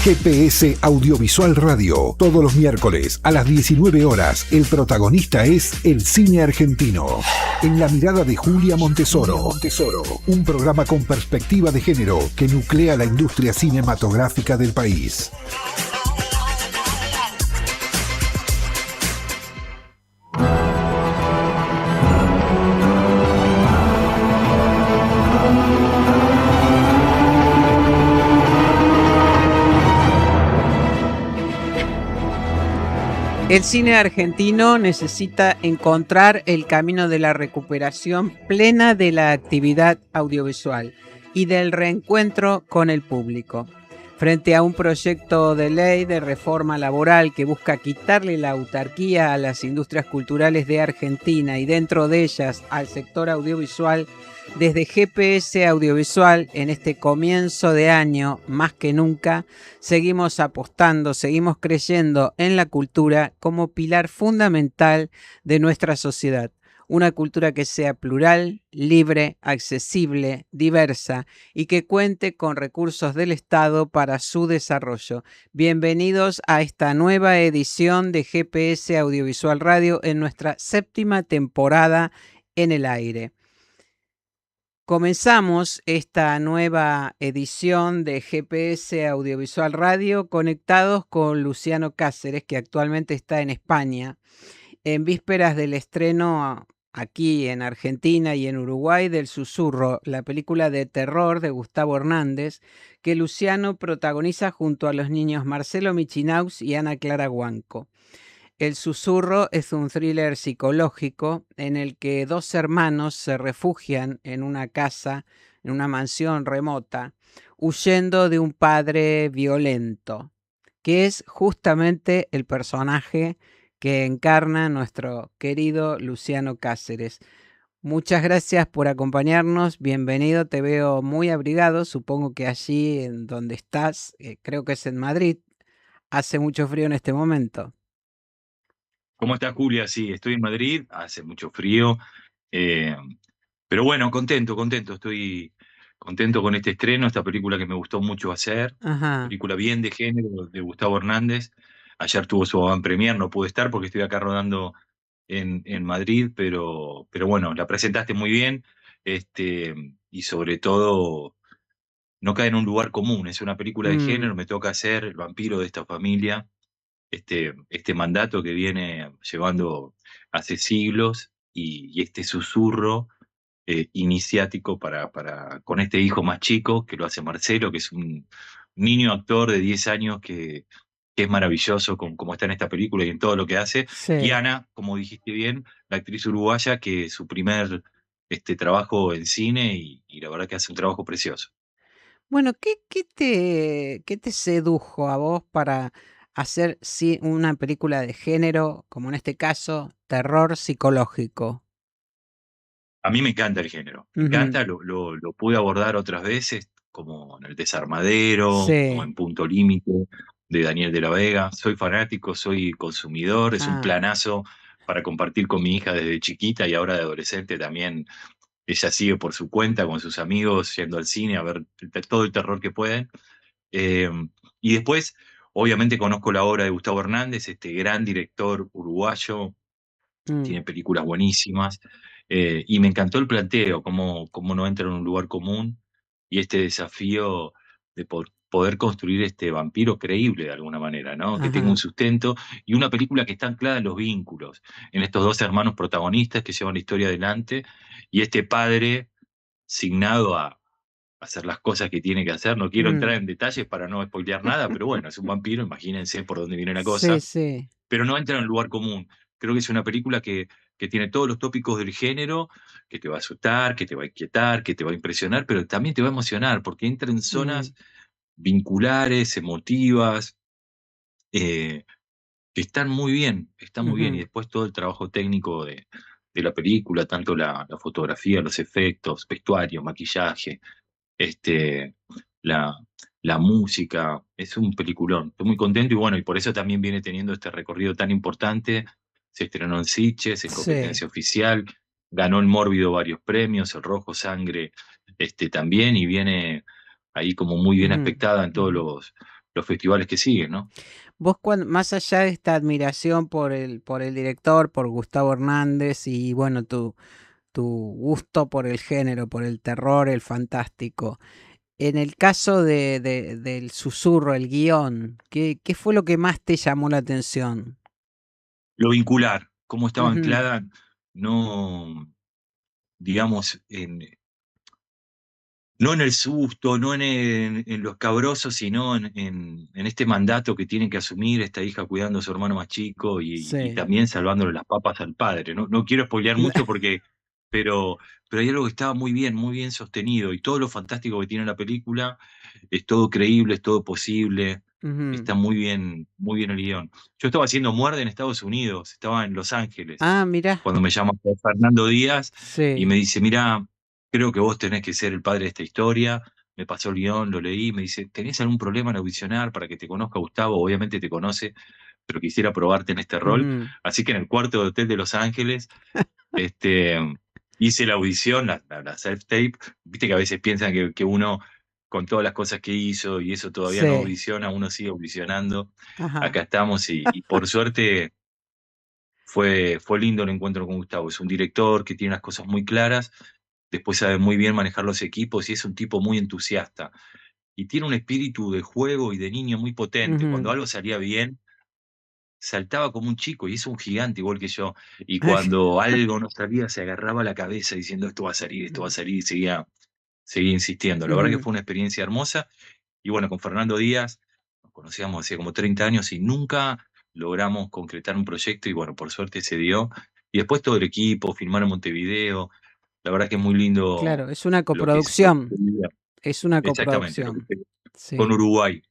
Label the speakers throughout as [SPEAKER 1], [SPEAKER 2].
[SPEAKER 1] GPS Audiovisual Radio. Todos los miércoles a las 19 horas, el protagonista es el cine argentino. En la mirada de Julia Montesoro. Un programa con perspectiva de género que nuclea la industria cinematográfica del país.
[SPEAKER 2] El cine argentino necesita encontrar el camino de la recuperación plena de la actividad audiovisual y del reencuentro con el público. Frente a un proyecto de ley de reforma laboral que busca quitarle la autarquía a las industrias culturales de Argentina y dentro de ellas al sector audiovisual, desde GPS Audiovisual, en este comienzo de año, más que nunca, seguimos apostando, seguimos creyendo en la cultura como pilar fundamental de nuestra sociedad. Una cultura que sea plural, libre, accesible, diversa y que cuente con recursos del Estado para su desarrollo. Bienvenidos a esta nueva edición de GPS Audiovisual Radio en nuestra 7ª temporada en el aire. Comenzamos esta nueva edición de GPS Audiovisual Radio conectados con Luciano Cáceres, que actualmente está en España, en vísperas del estreno aquí en Argentina y en Uruguay del Susurro, la película de terror de Gustavo Hernández, que Luciano protagoniza junto a los niños Marcelo Michinaux y Ana Clara Huanco. El Susurro es un thriller psicológico en el que dos hermanos se refugian en una casa, en una mansión remota, huyendo de un padre violento, que es justamente el personaje que encarna nuestro querido Luciano Cáceres. Muchas gracias por acompañarnos, bienvenido, te veo muy abrigado, supongo que allí en donde estás, creo que es en Madrid, hace mucho frío en este momento.
[SPEAKER 3] ¿Cómo estás, Julia? Sí, estoy en Madrid, hace mucho frío, eh, pero bueno, contento, estoy contento con este estreno, esta película que me gustó mucho hacer,
[SPEAKER 2] Ajá.
[SPEAKER 3] película bien de género de Gustavo Hernández. Ayer tuvo su avant premier, no pude estar porque estoy acá rodando en Madrid, pero bueno, la presentaste muy bien, y sobre todo no cae en un lugar común, es una película de género, me toca hacer el vampiro de esta familia, este mandato que viene llevando hace siglos y este susurro iniciático con este hijo más chico que lo hace Marcelo, que es un niño actor de 10 años que es maravilloso como está en esta película y en todo lo que hace.
[SPEAKER 2] Sí.
[SPEAKER 3] Y Ana, como dijiste bien, la actriz uruguaya, que es su primer trabajo en cine y la verdad que hace un trabajo precioso.
[SPEAKER 2] Bueno, ¿qué te sedujo a vos para hacer una película de género, como en este caso, terror psicológico?
[SPEAKER 3] A mí me encanta el género, me
[SPEAKER 2] Ujú.
[SPEAKER 3] encanta, lo pude abordar otras veces, como en El Desarmadero, como
[SPEAKER 2] Sí.
[SPEAKER 3] en Punto Límite, de Daniel de la Vega. Soy fanático, soy consumidor, es un
[SPEAKER 2] Ah,
[SPEAKER 3] planazo para compartir con mi hija desde chiquita y ahora de adolescente también. Ella sigue por su cuenta con sus amigos, yendo al cine a ver todo el terror que pueden. Eh, y después, obviamente, conozco la obra de Gustavo Hernández, este gran director uruguayo,
[SPEAKER 2] mm,
[SPEAKER 3] tiene películas buenísimas, y me encantó el planteo, cómo no entra en un lugar común, y este desafío de poder construir este vampiro creíble de alguna manera, ¿no? Que tenga un
[SPEAKER 2] ajá,
[SPEAKER 3] sustento, y una película que está anclada en los vínculos, en estos dos hermanos protagonistas que llevan la historia adelante, y este padre signado a hacer las cosas que tiene que hacer. No quiero entrar
[SPEAKER 2] mm,
[SPEAKER 3] en detalles para no spoilear nada, pero bueno, es un vampiro, imagínense por dónde viene la
[SPEAKER 2] sí,
[SPEAKER 3] cosa,
[SPEAKER 2] sí,
[SPEAKER 3] pero no entra en el lugar común. Creo que es una película que tiene todos los tópicos del género, que te va a asustar, que te va a inquietar, que te va a impresionar, pero también te va a emocionar, porque entra en
[SPEAKER 2] mm,
[SPEAKER 3] zonas vinculares, emotivas, eh, que están muy bien. Y
[SPEAKER 2] ujú,
[SPEAKER 3] después todo el trabajo técnico de la película, tanto la fotografía, los efectos, vestuario, maquillaje, este, la, la música, es un peliculón. Estoy muy contento y bueno, y por eso también viene teniendo este recorrido tan importante. Se estrenó en Sitges, en
[SPEAKER 2] sí,
[SPEAKER 3] competencia oficial, ganó el Mórbido varios premios, el Rojo Sangre también, y viene ahí como muy bien
[SPEAKER 2] ujú,
[SPEAKER 3] aspectada en todos
[SPEAKER 2] ujú.
[SPEAKER 3] los festivales que siguen, ¿no?
[SPEAKER 2] Vos, más allá de esta admiración por el director, por Gustavo Hernández y bueno, tu gusto por el género, por el terror, el fantástico, en el caso del Susurro, el guión, ¿qué fue lo que más te llamó la atención?
[SPEAKER 3] Lo vincular, cómo estaba
[SPEAKER 2] Ujú,
[SPEAKER 3] anclada, no, digamos, no en el susto, no en lo escabroso, sino en este mandato que tiene que asumir esta hija cuidando a su hermano más chico y
[SPEAKER 2] sí.
[SPEAKER 3] también salvándole las papas al padre. No, no quiero spoilear mucho pero, pero hay algo que estaba muy bien sostenido y todo lo fantástico que tiene la película es todo creíble, es todo posible,
[SPEAKER 2] Ujú.
[SPEAKER 3] está muy bien el guión. Yo estaba haciendo Muerde en Estados Unidos, estaba en Los Ángeles,
[SPEAKER 2] Ah, mirá,
[SPEAKER 3] cuando me llama Fernando Díaz y me
[SPEAKER 2] sí.
[SPEAKER 3] dice, mira, creo que vos tenés que ser el padre de esta historia. Me pasó el guión, lo leí, me dice, ¿tenés algún problema en audicionar para que te conozca Gustavo? Obviamente te conoce, pero quisiera probarte en este rol.
[SPEAKER 2] Ujú.
[SPEAKER 3] Así que en el cuarto de hotel de Los Ángeles, este, hice la audición, la self-tape. Viste que a veces piensan que uno, con todas las cosas que hizo y eso todavía no
[SPEAKER 2] Sí,
[SPEAKER 3] audiciona, uno sigue audicionando. Acá
[SPEAKER 2] ajá.
[SPEAKER 3] estamos y por suerte fue lindo el encuentro con Gustavo. Es un director que tiene unas cosas muy claras, después sabe muy bien manejar los equipos y es un tipo muy entusiasta. Y tiene un espíritu de juego y de niño muy potente. Cuando
[SPEAKER 2] Ujú.
[SPEAKER 3] algo salía bien, saltaba como un chico y es un gigante igual que yo. Y cuando algo no salía, se agarraba la cabeza diciendo esto va a salir, y seguía insistiendo. La verdad que
[SPEAKER 2] Ujú.
[SPEAKER 3] fue una experiencia hermosa. Y bueno, con Fernando Díaz nos conocíamos hacía como 30 años y nunca logramos concretar un proyecto y bueno, por suerte se dio. Y después todo el equipo, filmar en Montevideo. La verdad que es muy lindo
[SPEAKER 2] Claro, es una
[SPEAKER 3] lo que se
[SPEAKER 2] coproducción, es una
[SPEAKER 3] exactamente, lo que
[SPEAKER 2] coproducción.
[SPEAKER 3] con
[SPEAKER 2] Sí.
[SPEAKER 3] Uruguay.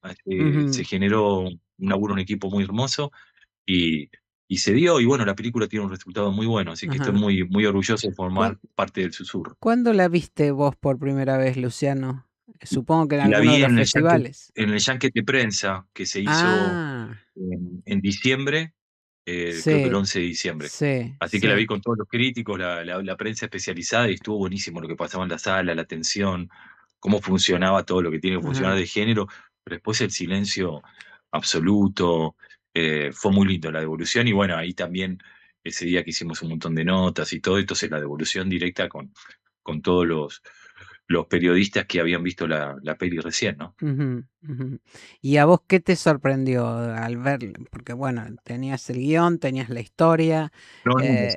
[SPEAKER 3] Se
[SPEAKER 2] Ujú.
[SPEAKER 3] generó un laburo, un equipo muy hermoso y, y se dio. Y bueno, la película tiene un resultado muy bueno, así que estoy
[SPEAKER 2] Ajá.
[SPEAKER 3] muy orgulloso de
[SPEAKER 2] ¿Cuán-
[SPEAKER 3] formar parte del Susurro.
[SPEAKER 2] ¿Cuándo la viste vos por primera vez, Luciano? Supongo que en
[SPEAKER 3] La
[SPEAKER 2] alguno de
[SPEAKER 3] vi
[SPEAKER 2] los festivales.
[SPEAKER 3] en el Yankee de Prensa que se hizo
[SPEAKER 2] Ah,
[SPEAKER 3] en diciembre, creo que el
[SPEAKER 2] sí,
[SPEAKER 3] 11 de diciembre.
[SPEAKER 2] sí,
[SPEAKER 3] Así que la vi
[SPEAKER 2] sí.
[SPEAKER 3] con todos los críticos, la prensa especializada y estuvo buenísimo lo que pasaba en la sala, la tensión, cómo funcionaba todo lo que tiene que funcionar
[SPEAKER 2] Ajá.
[SPEAKER 3] de género, pero después el silencio absoluto, fue muy lindo la devolución y bueno, ahí también ese día que hicimos un montón de notas y todo, entonces la devolución directa con todos los periodistas que habían visto la peli recién, ¿no?
[SPEAKER 2] Ujú, ujú. ¿Y a vos qué te sorprendió al ver? Porque bueno, tenías el guión, tenías la historia,
[SPEAKER 3] No, no, me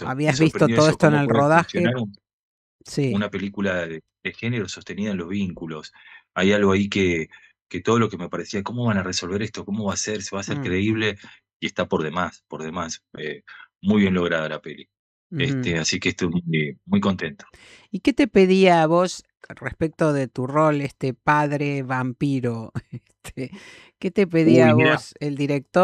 [SPEAKER 2] habías visto
[SPEAKER 3] sorprendió
[SPEAKER 2] todo
[SPEAKER 3] eso,
[SPEAKER 2] esto en
[SPEAKER 3] cómo
[SPEAKER 2] el
[SPEAKER 3] puede
[SPEAKER 2] rodaje.
[SPEAKER 3] funcionar
[SPEAKER 2] Sí.
[SPEAKER 3] una película de género sostenida en los vínculos. Hay algo ahí que todo lo que me parecía, ¿cómo van a resolver esto? ¿Cómo va a ser? ¿Se va a hacer
[SPEAKER 2] Mm,
[SPEAKER 3] creíble? Y está por demás, por demás. Muy bien lograda la peli.
[SPEAKER 2] ujú.
[SPEAKER 3] Así que estoy muy contento.
[SPEAKER 2] ¿Y qué te pedía a vos respecto de tu rol, este padre vampiro? Este, ¿qué te pedía
[SPEAKER 3] Uy,
[SPEAKER 2] a
[SPEAKER 3] mira,
[SPEAKER 2] vos el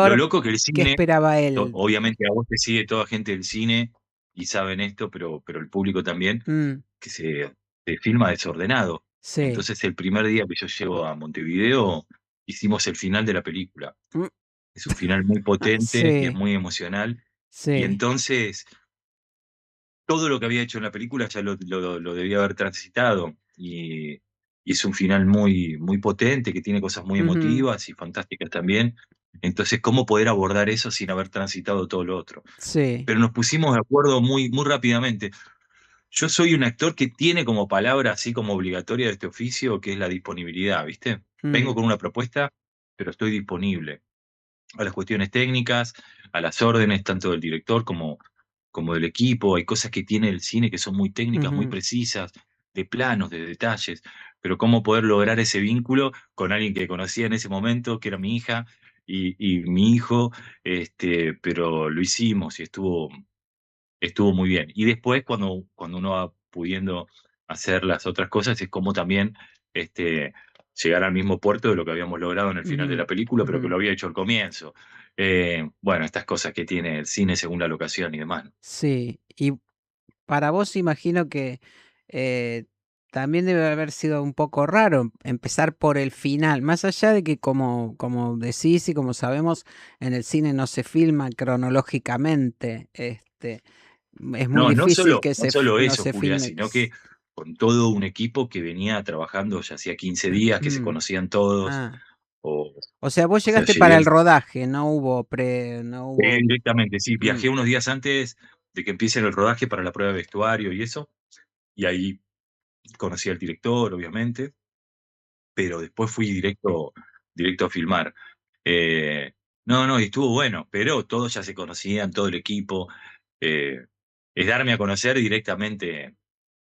[SPEAKER 3] lo
[SPEAKER 2] director?
[SPEAKER 3] loco que el
[SPEAKER 2] ¿Qué
[SPEAKER 3] cine,
[SPEAKER 2] esperaba él?
[SPEAKER 3] obviamente a vos te sigue toda gente del cine y saben esto, pero el público también,
[SPEAKER 2] Mm,
[SPEAKER 3] que se filma desordenado.
[SPEAKER 2] sí.
[SPEAKER 3] Entonces el primer día que yo llego a Montevideo, hicimos el final de la película.
[SPEAKER 2] Mm,
[SPEAKER 3] Es un final muy potente y es
[SPEAKER 2] sí,
[SPEAKER 3] muy emocional. Y
[SPEAKER 2] sí.
[SPEAKER 3] entonces todo lo que había hecho en la película ya lo debía haber transitado. Y es un final muy potente, que tiene cosas muy
[SPEAKER 2] Ujú,
[SPEAKER 3] emotivas y fantásticas también. Entonces, ¿cómo poder abordar eso sin haber transitado todo lo otro?
[SPEAKER 2] sí.
[SPEAKER 3] Pero nos pusimos de acuerdo muy rápidamente. Yo soy un actor que tiene como palabra, así como obligatoria de este oficio, que es la disponibilidad, ¿viste? Vengo
[SPEAKER 2] Mm,
[SPEAKER 3] con una propuesta, pero estoy disponible a las cuestiones técnicas, a las órdenes, tanto del director como del equipo. Hay cosas que tiene el cine que son muy técnicas, muy
[SPEAKER 2] ujú,
[SPEAKER 3] precisas, de planos, de detalles, pero cómo poder lograr ese vínculo con alguien que conocía en ese momento, que era mi hija y mi hijo, pero lo hicimos y estuvo muy bien. Y después, cuando uno va pudiendo hacer las otras cosas, es como también este, llegar al mismo puerto de lo que habíamos logrado en el final de
[SPEAKER 2] ujú,
[SPEAKER 3] la película, pero que
[SPEAKER 2] ujú.
[SPEAKER 3] lo había hecho al comienzo. Bueno, estas cosas que tiene el cine según la locación y demás.
[SPEAKER 2] Sí. Y para vos imagino que eh, también debe haber sido un poco raro empezar por el final, más allá de que como decís y como sabemos, en el cine no se filma cronológicamente, es muy
[SPEAKER 3] No,
[SPEAKER 2] difícil que
[SPEAKER 3] no solo
[SPEAKER 2] no
[SPEAKER 3] eso,
[SPEAKER 2] se
[SPEAKER 3] Julia,
[SPEAKER 2] filme.
[SPEAKER 3] sino que con todo un equipo que venía trabajando ya hacía 15 días, que se
[SPEAKER 2] Mm,
[SPEAKER 3] conocían todos,
[SPEAKER 2] ah,
[SPEAKER 3] O,
[SPEAKER 2] O sea, vos
[SPEAKER 3] o sea,
[SPEAKER 2] llegaste para
[SPEAKER 3] llegué
[SPEAKER 2] el rodaje, no hubo.
[SPEAKER 3] directamente, sí,
[SPEAKER 2] Mm,
[SPEAKER 3] viajé unos días antes de que empiece el rodaje para la prueba de vestuario y eso, y ahí conocí al director, obviamente, pero después fui directo a filmar. Eh, no, no, y estuvo bueno, pero todos ya se conocían, todo el equipo. eh, es darme a conocer directamente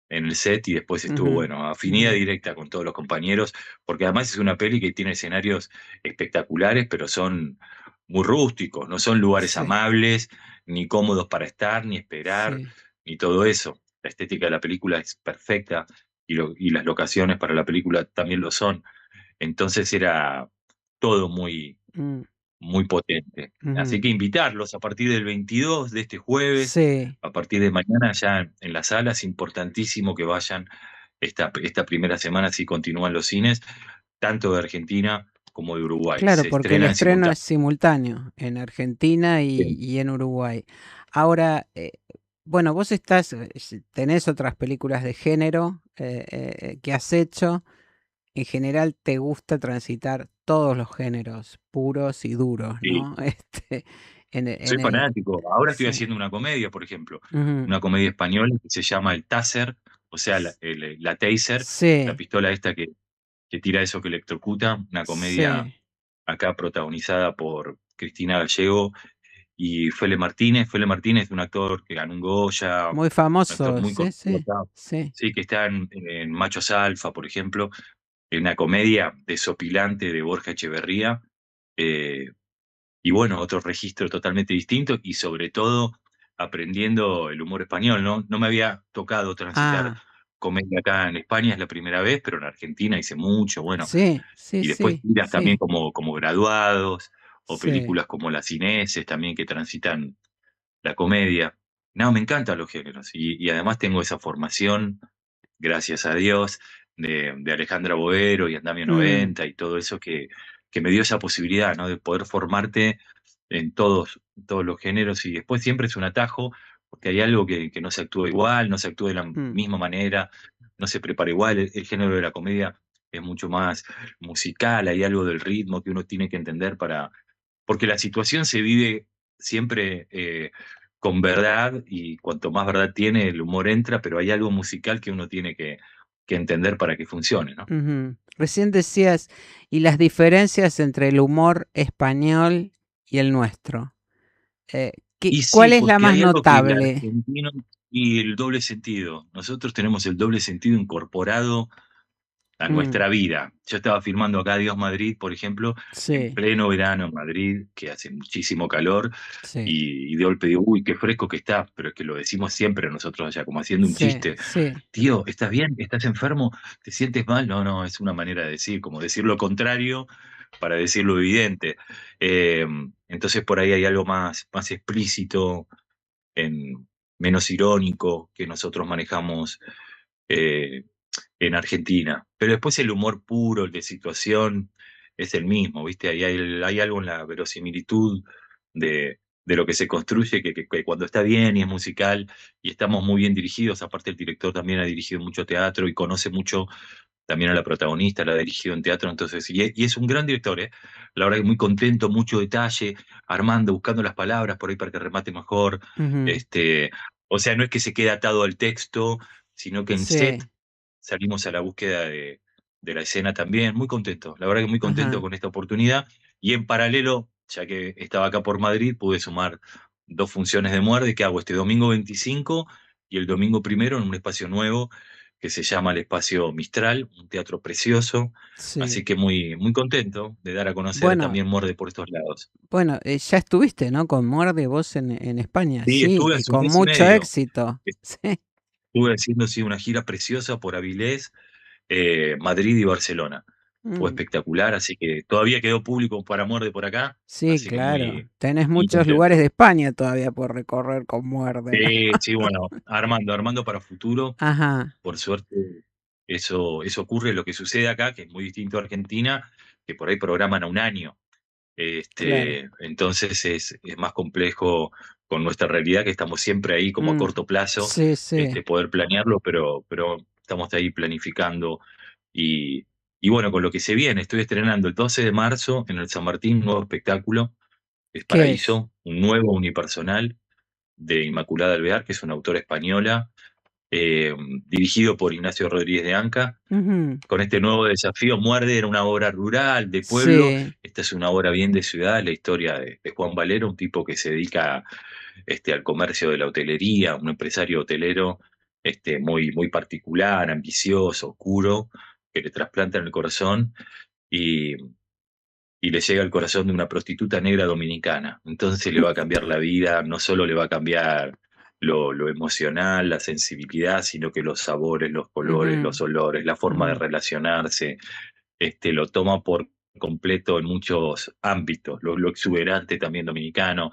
[SPEAKER 3] en el set y después estuvo
[SPEAKER 2] ujú,
[SPEAKER 3] bueno, afinidad
[SPEAKER 2] ujú,
[SPEAKER 3] directa con todos los compañeros, porque además es una peli que tiene escenarios espectaculares, pero son muy rústicos, no son lugares
[SPEAKER 2] sí,
[SPEAKER 3] amables, ni cómodos para estar, ni esperar,
[SPEAKER 2] sí.
[SPEAKER 3] ni todo eso. La estética de la película es perfecta y las locaciones para la película también lo son. Entonces era todo muy,
[SPEAKER 2] Mm,
[SPEAKER 3] muy potente. Así
[SPEAKER 2] ujú.
[SPEAKER 3] que invitarlos a partir del 22 de este jueves,
[SPEAKER 2] Sí.
[SPEAKER 3] a partir de mañana ya en las salas, importantísimo que vayan esta primera semana si continúan los cines, tanto de Argentina como de Uruguay.
[SPEAKER 2] Claro,
[SPEAKER 3] Se
[SPEAKER 2] porque el
[SPEAKER 3] estrenan
[SPEAKER 2] estreno es
[SPEAKER 3] simultáneamente.
[SPEAKER 2] simultáneo en Argentina y en Uruguay. Ahora, bueno, vos tenés otras películas de género que has hecho. En general te gusta transitar todos los géneros puros y duros,
[SPEAKER 3] Sí,
[SPEAKER 2] ¿no? En
[SPEAKER 3] soy
[SPEAKER 2] el,
[SPEAKER 3] fanático. Ahora estoy
[SPEAKER 2] sí.
[SPEAKER 3] haciendo una comedia, por ejemplo,
[SPEAKER 2] Ujú.
[SPEAKER 3] una comedia española que se llama El Taser, o sea, la Taser, la
[SPEAKER 2] Sí,
[SPEAKER 3] pistola esta que tira eso que electrocuta, una comedia
[SPEAKER 2] sí.
[SPEAKER 3] acá protagonizada por Cristina Gallego y Fele Martínez. Fele Martínez, un actor que ganó un Goya, un
[SPEAKER 2] Muy
[SPEAKER 3] actor
[SPEAKER 2] famoso,
[SPEAKER 3] muy
[SPEAKER 2] sí,
[SPEAKER 3] conocido
[SPEAKER 2] sí,
[SPEAKER 3] acá.
[SPEAKER 2] sí.
[SPEAKER 3] Sí, que está en Machos Alfa, por ejemplo, en una comedia desopilante de Borja Echeverría. eh, y bueno, otro registro totalmente distinto y sobre todo aprendiendo el humor español, ¿no? No me había tocado transitar
[SPEAKER 2] Ah,
[SPEAKER 3] comedia acá en España, es la primera vez, pero en Argentina hice mucho, bueno,
[SPEAKER 2] sí, sí,
[SPEAKER 3] y después
[SPEAKER 2] sí,
[SPEAKER 3] tiras también
[SPEAKER 2] sí,
[SPEAKER 3] como graduados o
[SPEAKER 2] sí.
[SPEAKER 3] películas como Las Cineses también que transitan la comedia. No, me encantan los géneros y además tengo esa formación, gracias a Dios, de Alejandra Boero y Andamio
[SPEAKER 2] Mm,
[SPEAKER 3] 90 y todo eso que me dio esa posibilidad, ¿no? De poder formarte en todos los géneros y después siempre es un atajo porque hay algo que no se actúa igual, no se actúa de la
[SPEAKER 2] mm,
[SPEAKER 3] misma manera, no se prepara igual. El género de la comedia es mucho más musical, hay algo del ritmo que uno tiene que entender porque la situación se vive siempre con verdad y cuanto más verdad tiene, el humor entra, pero hay algo musical que uno tiene que entender para que funcione, ¿no?
[SPEAKER 2] ujú. Recién decías, y las diferencias entre el humor español y el nuestro.
[SPEAKER 3] Y sí,
[SPEAKER 2] ¿Cuál es la
[SPEAKER 3] porque
[SPEAKER 2] más
[SPEAKER 3] hay algo que el
[SPEAKER 2] notable?
[SPEAKER 3] argentino y el doble sentido. Nosotros tenemos el doble sentido incorporado a
[SPEAKER 2] Mm,
[SPEAKER 3] nuestra vida. Yo estaba filmando acá Dios Madrid, por ejemplo, en
[SPEAKER 2] sí,
[SPEAKER 3] pleno verano en Madrid, que hace muchísimo calor,
[SPEAKER 2] sí,
[SPEAKER 3] y de golpe digo, uy, qué fresco que está, pero es que lo decimos siempre nosotros allá, como haciendo un
[SPEAKER 2] sí,
[SPEAKER 3] chiste.
[SPEAKER 2] sí.
[SPEAKER 3] Tío, ¿estás bien? ¿Estás enfermo? ¿Te sientes mal? No, no, es una manera de decir, como decir lo contrario para decir lo evidente. Eh, entonces por ahí hay algo más explícito, menos irónico que nosotros manejamos eh, en Argentina. Pero después el humor puro, el de situación, es el mismo, ¿viste? Ahí hay algo en la verosimilitud de lo que se construye, que cuando está bien y es musical y estamos muy bien dirigidos, aparte el director también ha dirigido mucho teatro y conoce mucho también a la protagonista, la ha dirigido en teatro, entonces, y es un gran director, ¿eh? La verdad que muy contento, mucho detalle, armando, buscando las palabras por ahí para que remate mejor,
[SPEAKER 2] Ujú,
[SPEAKER 3] este, o sea, no es que se quede atado al texto, sino que en set
[SPEAKER 2] sí,
[SPEAKER 3] salimos a la búsqueda de la escena también, muy contento, la verdad que muy contento
[SPEAKER 2] ajá.
[SPEAKER 3] con esta oportunidad, y en paralelo, ya que estaba acá por Madrid, pude sumar dos funciones de muerde que hago este domingo 25 y el domingo primero en un espacio nuevo que se llama el Espacio Mistral, un teatro precioso, así
[SPEAKER 2] Sí.
[SPEAKER 3] que muy, muy contento de dar a conocer
[SPEAKER 2] Bueno,
[SPEAKER 3] también Muerde por estos lados.
[SPEAKER 2] bueno, ya estuviste, ¿no? Con Muerde vos en España,
[SPEAKER 3] Sí,
[SPEAKER 2] sí,
[SPEAKER 3] estuve
[SPEAKER 2] y
[SPEAKER 3] hace un
[SPEAKER 2] con
[SPEAKER 3] mes y
[SPEAKER 2] mucho
[SPEAKER 3] medio,
[SPEAKER 2] éxito. Sí.
[SPEAKER 3] estuve haciendo sí, una gira preciosa por Avilés, Madrid y Barcelona. Fue
[SPEAKER 2] Mm,
[SPEAKER 3] espectacular, así que todavía quedó público para Muerde por acá,
[SPEAKER 2] sí,
[SPEAKER 3] así que
[SPEAKER 2] claro.
[SPEAKER 3] muy,
[SPEAKER 2] Tenés
[SPEAKER 3] muy
[SPEAKER 2] muchos lugares
[SPEAKER 3] contento.
[SPEAKER 2] de España todavía por recorrer con Muerde.
[SPEAKER 3] Sí, sí, bueno, armando para futuro.
[SPEAKER 2] Ajá,
[SPEAKER 3] Por suerte, eso ocurre. Lo que sucede acá, que es muy distinto a Argentina, que por ahí programan a un año.
[SPEAKER 2] claro.
[SPEAKER 3] Entonces es más complejo con nuestra realidad, que estamos siempre ahí como a
[SPEAKER 2] Mm,
[SPEAKER 3] corto plazo,
[SPEAKER 2] sí, sí.
[SPEAKER 3] poder planearlo, pero estamos ahí planificando y bueno, con lo que se viene, estoy estrenando el 12 de marzo en el San Martín un nuevo espectáculo, es
[SPEAKER 2] ¿Qué es?
[SPEAKER 3] Paraíso, un nuevo unipersonal de Inmaculada Alvear, que es una autora española, eh, dirigido por Ignacio Rodríguez de Anca.
[SPEAKER 2] Ujú.
[SPEAKER 3] Con este nuevo desafío, Muerde era una obra rural, de pueblo,
[SPEAKER 2] Sí.
[SPEAKER 3] esta es una obra bien de ciudad, la historia de Juan Valero, un tipo que se dedica al comercio de la hotelería, un empresario hotelero muy, muy particular, ambicioso, oscuro, que le trasplantan el corazón y, y le llega al corazón de una prostituta negra dominicana. Entonces le va a cambiar la vida, no solo le va a cambiar lo emocional, la sensibilidad, sino que los sabores, los colores,
[SPEAKER 2] Ujú,
[SPEAKER 3] los olores, la forma de
[SPEAKER 2] ujú,
[SPEAKER 3] relacionarse, lo toma por completo en muchos ámbitos, lo exuberante también dominicano.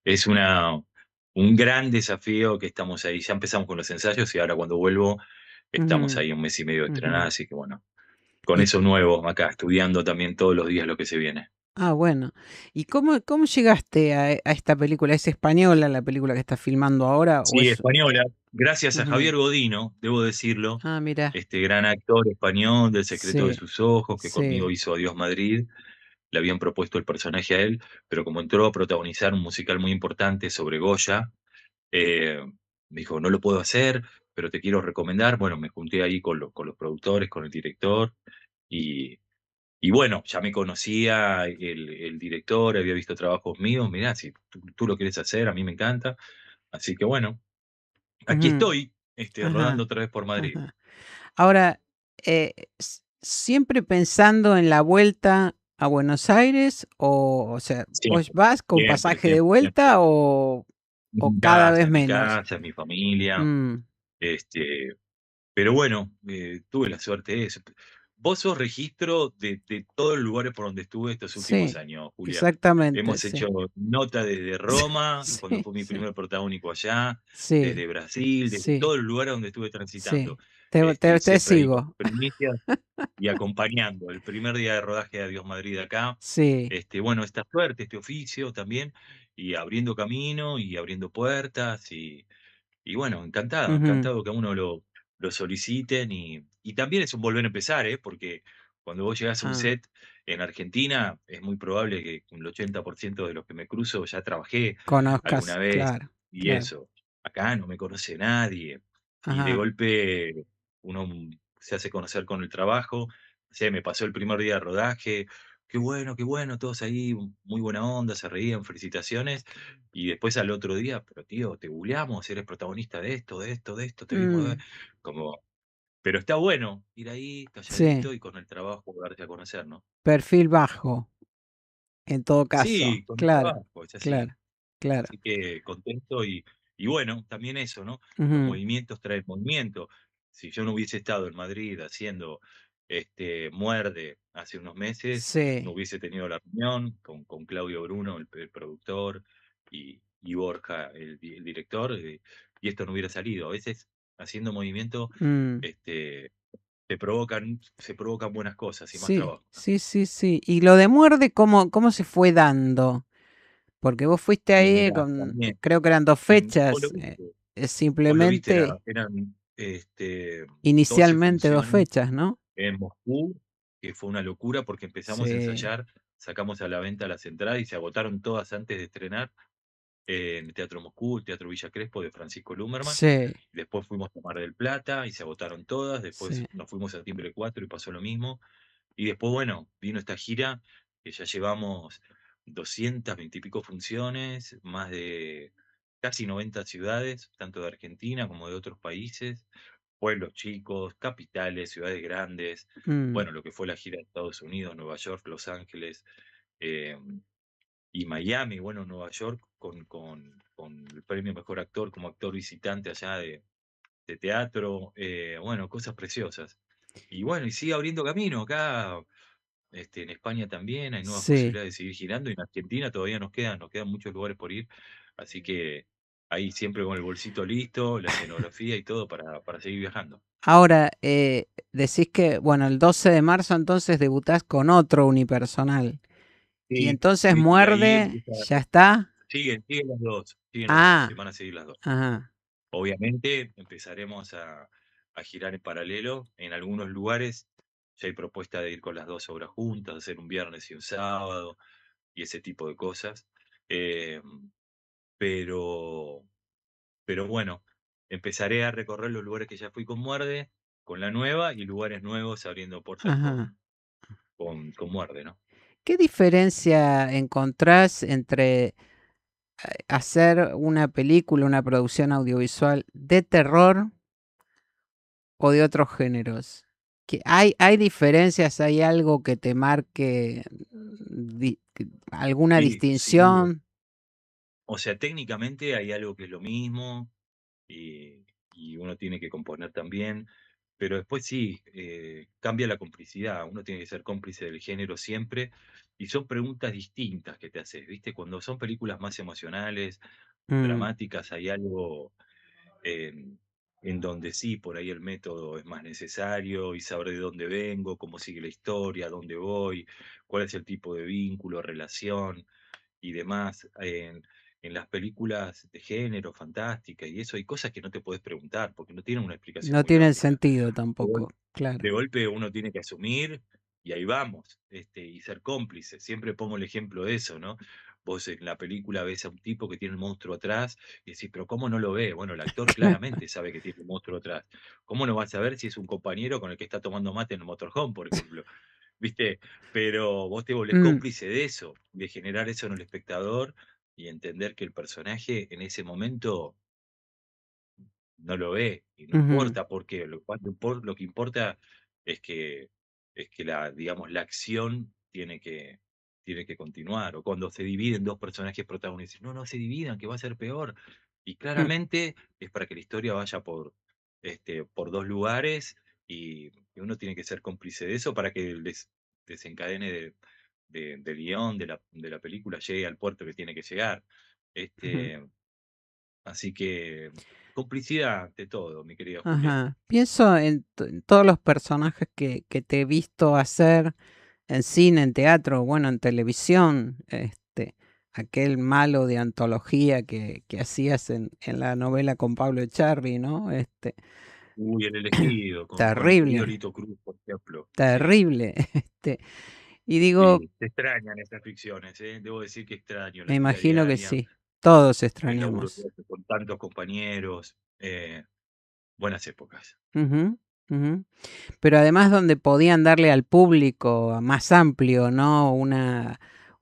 [SPEAKER 3] Es un gran desafío que estamos ahí. Ya empezamos con los ensayos y ahora cuando vuelvo estamos
[SPEAKER 2] ujú,
[SPEAKER 3] ahí un mes y medio de estrenar,
[SPEAKER 2] ujú.
[SPEAKER 3] así que bueno, con
[SPEAKER 2] Y
[SPEAKER 3] eso nuevo acá, estudiando también todos los días lo que se viene.
[SPEAKER 2] bueno. ¿Y cómo llegaste a esta película? ¿Es española la película que estás filmando ahora o
[SPEAKER 3] Sí,
[SPEAKER 2] es?
[SPEAKER 3] española, gracias a
[SPEAKER 2] Ujú.
[SPEAKER 3] Javier Godino, debo decirlo,
[SPEAKER 2] Ah, mira.
[SPEAKER 3] este gran actor español del Secreto de
[SPEAKER 2] Sí,
[SPEAKER 3] sus ojos, que conmigo
[SPEAKER 2] sí.
[SPEAKER 3] hizo Adiós Madrid. Le habían propuesto el personaje a él, pero como entró a protagonizar un musical muy importante sobre Goya, eh, me dijo, no lo puedo hacer, pero te quiero recomendar. Bueno, me junté ahí con los productores, con el director, y, y bueno, ya me conocía el director, había visto trabajos míos, mirá, si tú lo quieres hacer, a mí me encanta. Así que bueno, aquí
[SPEAKER 2] Ujú.
[SPEAKER 3] estoy, rodando
[SPEAKER 2] Ajá,
[SPEAKER 3] otra vez por Madrid.
[SPEAKER 2] ajá. Ahora, ¿siempre pensando en la vuelta a Buenos Aires o sea, vos
[SPEAKER 3] Siempre,
[SPEAKER 2] vas con
[SPEAKER 3] siempre,
[SPEAKER 2] pasaje de
[SPEAKER 3] siempre, siempre.
[SPEAKER 2] vuelta o cada vez
[SPEAKER 3] Mi
[SPEAKER 2] menos?
[SPEAKER 3] casa, mi familia,
[SPEAKER 2] Mm,
[SPEAKER 3] este, pero bueno, tuve la suerte de eso. Vos sos registro de todos los lugares por donde estuve estos últimos
[SPEAKER 2] sí,
[SPEAKER 3] años, Julia.
[SPEAKER 2] exactamente,
[SPEAKER 3] Hemos
[SPEAKER 2] sí.
[SPEAKER 3] hecho nota desde Roma, cuando
[SPEAKER 2] Sí,
[SPEAKER 3] fue mi
[SPEAKER 2] sí,
[SPEAKER 3] primer protagónico allá,
[SPEAKER 2] sí,
[SPEAKER 3] desde Brasil, desde
[SPEAKER 2] sí,
[SPEAKER 3] todos los lugares donde estuve transitando.
[SPEAKER 2] sí. Te
[SPEAKER 3] Siempre ahí con
[SPEAKER 2] sigo.
[SPEAKER 3] primicias y acompañando. El primer día de rodaje de Adiós Madrid acá.
[SPEAKER 2] Sí.
[SPEAKER 3] Bueno, esta suerte, este oficio también, y abriendo camino y abriendo puertas y bueno, encantado,
[SPEAKER 2] Ujú.
[SPEAKER 3] encantado que a uno lo soliciten y también es un volver a empezar, ¿eh? Porque cuando vos llegás a un
[SPEAKER 2] Ah,
[SPEAKER 3] set en Argentina, es muy probable que el 80% de los que me cruzo ya trabajé alguna
[SPEAKER 2] conozcas,
[SPEAKER 3] vez
[SPEAKER 2] claro,
[SPEAKER 3] y
[SPEAKER 2] claro.
[SPEAKER 3] eso. Acá no me conoce nadie y de
[SPEAKER 2] Ajá.
[SPEAKER 3] golpe uno se hace conocer con el trabajo. Me pasó el primer día de rodaje, qué bueno, todos ahí, muy buena onda, se reían, felicitaciones. Y después al otro día, pero tío, te googleamos, eres protagonista de esto, de esto, de esto, te vimos,
[SPEAKER 2] Mm,
[SPEAKER 3] como, pero está bueno ir ahí
[SPEAKER 2] sí,
[SPEAKER 3] calladito y con el trabajo darte a conocer, ¿no?
[SPEAKER 2] perfil bajo, en todo caso.
[SPEAKER 3] Sí, con el
[SPEAKER 2] Claro,
[SPEAKER 3] trabajo, es así.
[SPEAKER 2] claro, claro.
[SPEAKER 3] Así que contento y bueno, también eso, ¿no? Los
[SPEAKER 2] Ujú.
[SPEAKER 3] movimientos traen movimiento. Si yo no hubiese estado en Madrid haciendo Muerde hace unos meses, no
[SPEAKER 2] Sí.
[SPEAKER 3] hubiese tenido la reunión con Claudio Bruno, el productor, y Borja, el director, y esto no hubiera salido. A veces haciendo movimiento
[SPEAKER 2] Mm,
[SPEAKER 3] este, se provocan buenas cosas y más
[SPEAKER 2] sí,
[SPEAKER 3] trabajo.
[SPEAKER 2] sí, sí, sí. ¿Y lo de Muerde cómo se fue dando? Porque vos fuiste
[SPEAKER 3] Y
[SPEAKER 2] ahí
[SPEAKER 3] mirá,
[SPEAKER 2] con,
[SPEAKER 3] también.
[SPEAKER 2] creo que eran 2
[SPEAKER 3] Vos lo
[SPEAKER 2] fechas,
[SPEAKER 3] viste. Vos lo viste,
[SPEAKER 2] simplemente
[SPEAKER 3] eran 12
[SPEAKER 2] inicialmente 2
[SPEAKER 3] funciones
[SPEAKER 2] fechas, ¿no?
[SPEAKER 3] en Moscú, que fue una locura porque empezamos a
[SPEAKER 2] Sí,
[SPEAKER 3] ensayar, sacamos a la venta las entradas y se agotaron todas antes de estrenar en el Teatro Moscú, el Teatro Villa Crespo de Francisco Lumerman.
[SPEAKER 2] sí,
[SPEAKER 3] Después fuimos a Mar del Plata y se agotaron todas.
[SPEAKER 2] sí.
[SPEAKER 3] Después nos fuimos a Timbre 4 y pasó lo mismo. Y después, bueno, vino esta gira que ya llevamos 220 y pico funciones, más de casi 90 ciudades, tanto de Argentina como de otros países, pueblos chicos, capitales, ciudades grandes,
[SPEAKER 2] Mm,
[SPEAKER 3] bueno, lo que fue la gira de Estados Unidos, Nueva York, Los Ángeles eh, y Miami, bueno, Nueva York con el premio Mejor Actor como actor visitante allá de teatro, bueno, cosas preciosas. Y bueno, y sigue abriendo camino acá. En España también hay nuevas
[SPEAKER 2] sí.
[SPEAKER 3] posibilidades de seguir girando y en Argentina todavía nos quedan muchos lugares por ir, así que ahí siempre con el bolsito listo, la escenografía y todo para seguir viajando.
[SPEAKER 2] Ahora, decís que, bueno, el 12 de marzo entonces debutás con otro unipersonal. Y
[SPEAKER 3] Sí,
[SPEAKER 2] entonces
[SPEAKER 3] sí, y ahí
[SPEAKER 2] Muerde, ¿ya está?
[SPEAKER 3] siguen las dos,
[SPEAKER 2] Ah,
[SPEAKER 3] se van a seguir las dos.
[SPEAKER 2] ajá.
[SPEAKER 3] Obviamente empezaremos a girar en paralelo en algunos lugares. ya hay propuesta de ir con las dos obras juntas, hacer un viernes y un sábado, y ese tipo de cosas. Eh, pero, pero bueno, empezaré a recorrer los lugares que ya fui con Muerde, con la nueva, y lugares nuevos abriendo puertas
[SPEAKER 2] Ajá.
[SPEAKER 3] con Muerde, ¿no?
[SPEAKER 2] ¿Qué diferencia encontrás entre hacer una película, una producción audiovisual de terror o de otros géneros? ¿Hay diferencias? ¿Hay algo que te marque alguna
[SPEAKER 3] Sí, sin duda.
[SPEAKER 2] distinción?
[SPEAKER 3] O sea, técnicamente hay algo que es lo mismo, y uno tiene que componer también, pero después sí, cambia la complicidad, uno tiene que ser cómplice del género siempre, y son preguntas distintas que te haces, ¿viste? Cuando son películas más emocionales,
[SPEAKER 2] Mm,
[SPEAKER 3] dramáticas, hay algo en, en donde sí, por ahí el método es más necesario y saber de dónde vengo, cómo sigue la historia, dónde voy, cuál es el tipo de vínculo, relación y demás. En las películas de género, fantásticas y eso, hay cosas que no te puedes preguntar porque no tienen una explicación
[SPEAKER 2] no
[SPEAKER 3] muy
[SPEAKER 2] tienen
[SPEAKER 3] lógica.
[SPEAKER 2] sentido
[SPEAKER 3] De
[SPEAKER 2] tampoco,
[SPEAKER 3] gol-
[SPEAKER 2] claro.
[SPEAKER 3] de golpe uno tiene que asumir y ahí vamos, y ser cómplice. Siempre pongo el ejemplo de eso, ¿no? Vos en la película ves a un tipo que tiene un monstruo atrás y decís, pero ¿cómo no lo ve? Bueno, el actor claramente sabe que tiene un monstruo atrás. ¿Cómo no vas a ver si es un compañero con el que está tomando mate en el motorhome, por ejemplo? ¿Viste? Pero vos te volvés
[SPEAKER 2] Mm,
[SPEAKER 3] cómplice de eso, de generar eso en el espectador y entender que el personaje en ese momento no lo ve y no
[SPEAKER 2] ujú,
[SPEAKER 3] importa porque lo que importa es que, digamos, la acción tiene que continuar. O cuando se dividen dos personajes protagonistas, no, no se dividan, que va a ser peor. Y
[SPEAKER 2] mm,
[SPEAKER 3] claramente es para que la historia vaya por dos lugares y uno tiene que ser cómplice de eso para que el desencadene del guión, de la película, llegue al puerto que tiene que llegar.
[SPEAKER 2] ujú.
[SPEAKER 3] Este, Así que complicidad de todo, mi querida Julia.
[SPEAKER 2] Ajá. Pienso en todos los personajes que te he visto hacer en cine, en teatro, bueno, en televisión, aquel malo de antología que hacías en la novela con Pablo Echarri, ¿no?
[SPEAKER 3] Uy, El Elegido, con el querido
[SPEAKER 2] Terrible,
[SPEAKER 3] Lito Cruz, por ejemplo. Sí,
[SPEAKER 2] terrible. Y digo,
[SPEAKER 3] sí, se extrañan esas ficciones, ¿eh? Debo decir que extraño
[SPEAKER 2] me
[SPEAKER 3] la vida
[SPEAKER 2] imagino que
[SPEAKER 3] diaria,
[SPEAKER 2] sí, todos
[SPEAKER 3] el laburo
[SPEAKER 2] extrañamos.
[SPEAKER 3] con tantos compañeros, buenas épocas.
[SPEAKER 2] Ujú, ujú. Pero además donde podían darle al público más amplio, ¿no?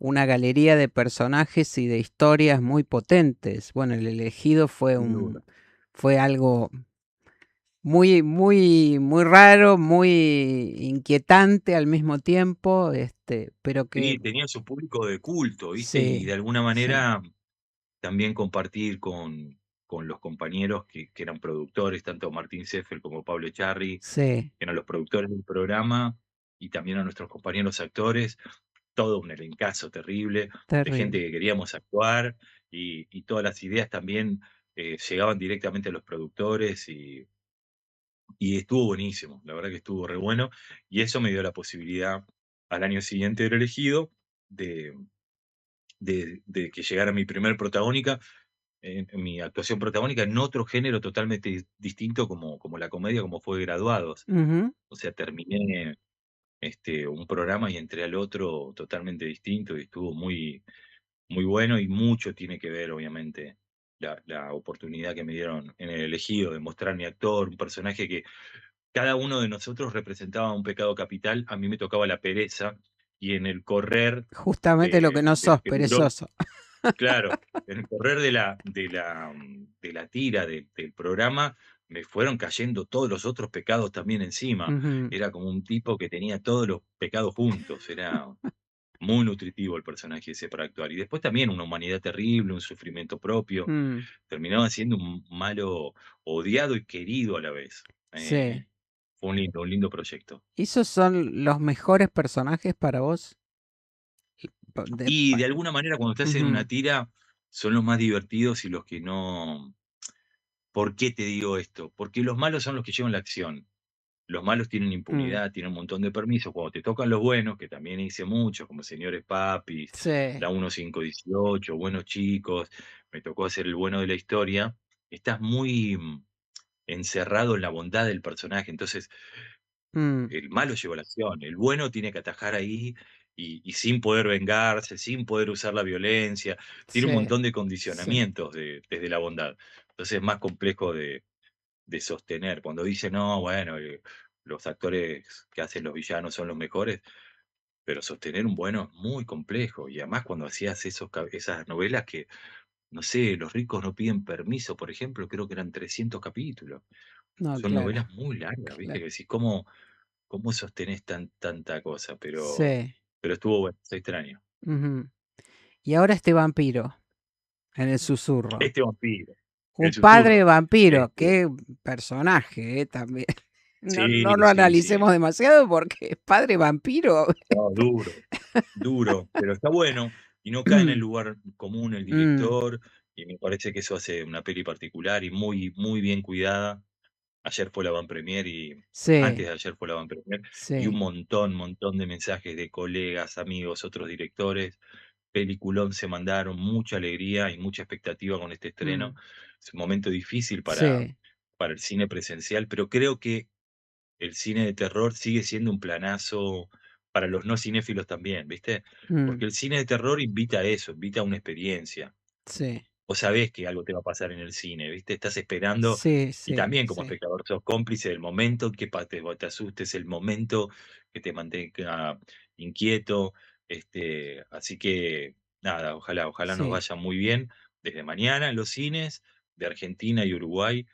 [SPEAKER 2] Una galería de personajes y de historias muy potentes. Bueno, El Elegido
[SPEAKER 3] Sin duda.
[SPEAKER 2] fue algo muy, muy, muy raro, muy inquietante al mismo tiempo, pero que
[SPEAKER 3] Sí, tenía su público de culto, ¿viste? Y de
[SPEAKER 2] sí,
[SPEAKER 3] alguna
[SPEAKER 2] sí,
[SPEAKER 3] manera también compartir con los compañeros que eran productores, tanto Martín Seffel como Pablo Echarri,
[SPEAKER 2] sí,
[SPEAKER 3] que eran los productores del programa, y también a nuestros compañeros actores, todo un elencazo terrible de gente
[SPEAKER 2] terrible.
[SPEAKER 3] que queríamos actuar, y todas las ideas también llegaban directamente a los productores, y estuvo buenísimo, la verdad que estuvo re bueno, y eso me dio la posibilidad al año siguiente del elegido de, de que llegara mi primer protagónica, en mi actuación protagónica en otro género totalmente distinto como la comedia, como fue Graduados.
[SPEAKER 2] Ujú,
[SPEAKER 3] O sea, terminé un programa y entré al otro totalmente distinto y estuvo muy, muy bueno, y mucho tiene que ver, obviamente, la oportunidad que me dieron en el elegido de mostrar mi actor, un personaje que cada uno de nosotros representaba un pecado capital. A mí me tocaba la pereza, y en el correr
[SPEAKER 2] justamente lo que no
[SPEAKER 3] de lo
[SPEAKER 2] sos,
[SPEAKER 3] que duró,
[SPEAKER 2] perezoso.
[SPEAKER 3] claro, en el correr de la tira del programa, me fueron cayendo todos los otros pecados también encima.
[SPEAKER 2] Ujú,
[SPEAKER 3] Era como un tipo que tenía todos los pecados juntos. Era muy nutritivo el personaje ese para actuar. Y después también una humanidad terrible, un sufrimiento propio.
[SPEAKER 2] mm,
[SPEAKER 3] Terminaba siendo un malo odiado y querido a la vez.
[SPEAKER 2] sí.
[SPEAKER 3] Fue un lindo proyecto.
[SPEAKER 2] ¿Esos son los mejores personajes para vos? Pa- de-
[SPEAKER 3] Y de
[SPEAKER 2] pa-
[SPEAKER 3] alguna manera, cuando estás en una
[SPEAKER 2] Ujú,
[SPEAKER 3] tira, son los más divertidos y los que no. ¿Por qué te digo esto? Porque los malos son los que llevan la acción. Los malos tienen
[SPEAKER 2] mm,
[SPEAKER 3] impunidad, tienen un montón de permisos. Cuando te tocan los buenos, que también hice muchos, como Señores Papis,
[SPEAKER 2] sí.
[SPEAKER 3] la 1518, Buenos Chicos, me tocó hacer el bueno de la historia, estás muy encerrado en la bondad del personaje. Entonces, El malo lleva la acción, el bueno tiene que atajar ahí y sin poder vengarse, sin poder usar la violencia, tiene un
[SPEAKER 2] Sí,
[SPEAKER 3] montón de
[SPEAKER 2] sí.
[SPEAKER 3] condicionamientos desde la bondad. Entonces es más complejo de sostener. Cuando dice, no, bueno, los actores que hacen los villanos son los mejores, pero sostener un bueno es muy complejo. Y además cuando hacías esas novelas que, no sé, Los ricos no piden permiso, por ejemplo, creo que eran 300 capítulos.
[SPEAKER 2] No,
[SPEAKER 3] Son
[SPEAKER 2] claro,
[SPEAKER 3] novelas muy largas, ¿viste?
[SPEAKER 2] claro.
[SPEAKER 3] Que decís, ¿cómo sostenés tanta cosa?
[SPEAKER 2] Sí.
[SPEAKER 3] Pero estuvo bueno, se extraño.
[SPEAKER 2] Ujú. Y ahora este vampiro en El susurro.
[SPEAKER 3] Este vampiro,
[SPEAKER 2] Un
[SPEAKER 3] el
[SPEAKER 2] padre
[SPEAKER 3] susurro.
[SPEAKER 2] vampiro,
[SPEAKER 3] Este,
[SPEAKER 2] qué personaje, también. No,
[SPEAKER 3] sí,
[SPEAKER 2] no lo
[SPEAKER 3] sí, sí.
[SPEAKER 2] analicemos demasiado porque es padre vampiro.
[SPEAKER 3] No, duro, pero está bueno y no cae en el lugar común el
[SPEAKER 2] Mm,
[SPEAKER 3] director y me parece que eso hace una peli particular y muy, muy bien cuidada. Ayer fue la van premier y antes
[SPEAKER 2] sí,
[SPEAKER 3] de ayer fue la van premier y un
[SPEAKER 2] sí.
[SPEAKER 3] montón de mensajes de colegas, amigos, otros directores. Peliculón se mandaron, mucha alegría y mucha expectativa con este estreno.
[SPEAKER 2] Mm,
[SPEAKER 3] Es un momento difícil
[SPEAKER 2] sí.
[SPEAKER 3] para el cine presencial, pero creo que el cine de terror sigue siendo un planazo para los no cinéfilos también, ¿viste?
[SPEAKER 2] Mm,
[SPEAKER 3] Porque el cine de terror invita a eso, invita a una experiencia.
[SPEAKER 2] sí.
[SPEAKER 3] Vos sabés que algo te va a pasar en el cine, ¿viste? Estás esperando
[SPEAKER 2] Sí,
[SPEAKER 3] y
[SPEAKER 2] sí,
[SPEAKER 3] también como
[SPEAKER 2] sí.
[SPEAKER 3] espectador sos cómplice del momento que te asustes, el momento que te mantenga inquieto. Así que nada, ojalá nos
[SPEAKER 2] Sí.
[SPEAKER 3] vaya muy bien desde mañana en los cines de Argentina y Uruguay,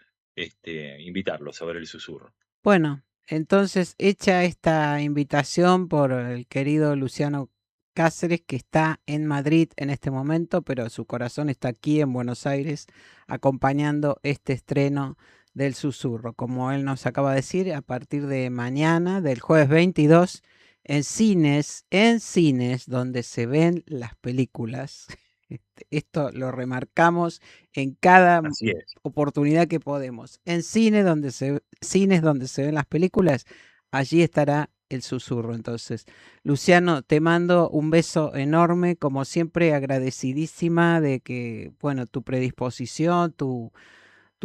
[SPEAKER 3] invitarlos a ver El Susurro.
[SPEAKER 2] Bueno, entonces hecha esta invitación por el querido Luciano Cáceres, que está en Madrid en este momento, pero su corazón está aquí en Buenos Aires, acompañando este estreno del Susurro. Como él nos acaba de decir, a partir de mañana, del jueves 22, en cines donde se ven las películas. Esto lo remarcamos en cada
[SPEAKER 3] Así es.
[SPEAKER 2] oportunidad que podemos. En cines donde se ven las películas, allí estará el susurro. Entonces, Luciano, te mando un beso enorme, como siempre, agradecidísima de que, bueno, tu predisposición, tu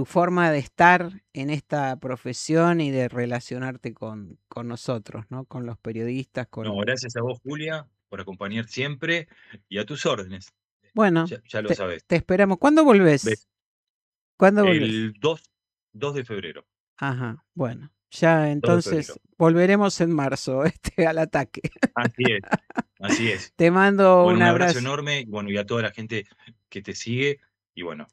[SPEAKER 2] forma de estar en esta profesión y de relacionarte con nosotros, ¿no? Con los periodistas,
[SPEAKER 3] No,
[SPEAKER 2] con...
[SPEAKER 3] gracias a vos, Julia, por acompañar siempre y a tus órdenes.
[SPEAKER 2] Bueno,
[SPEAKER 3] Ya lo
[SPEAKER 2] te,
[SPEAKER 3] sabes.
[SPEAKER 2] te esperamos. ¿Cuándo volvés? ¿Cuándo volvés?
[SPEAKER 3] El 2 de febrero.
[SPEAKER 2] Ajá, bueno, ya
[SPEAKER 3] 2 de febrero.
[SPEAKER 2] entonces volveremos en marzo, al ataque.
[SPEAKER 3] Así es, así es.
[SPEAKER 2] Te mando
[SPEAKER 3] Bueno,
[SPEAKER 2] un
[SPEAKER 3] un abrazo
[SPEAKER 2] abrazo.
[SPEAKER 3] enorme, y bueno, y a toda la gente que te sigue. Y bueno,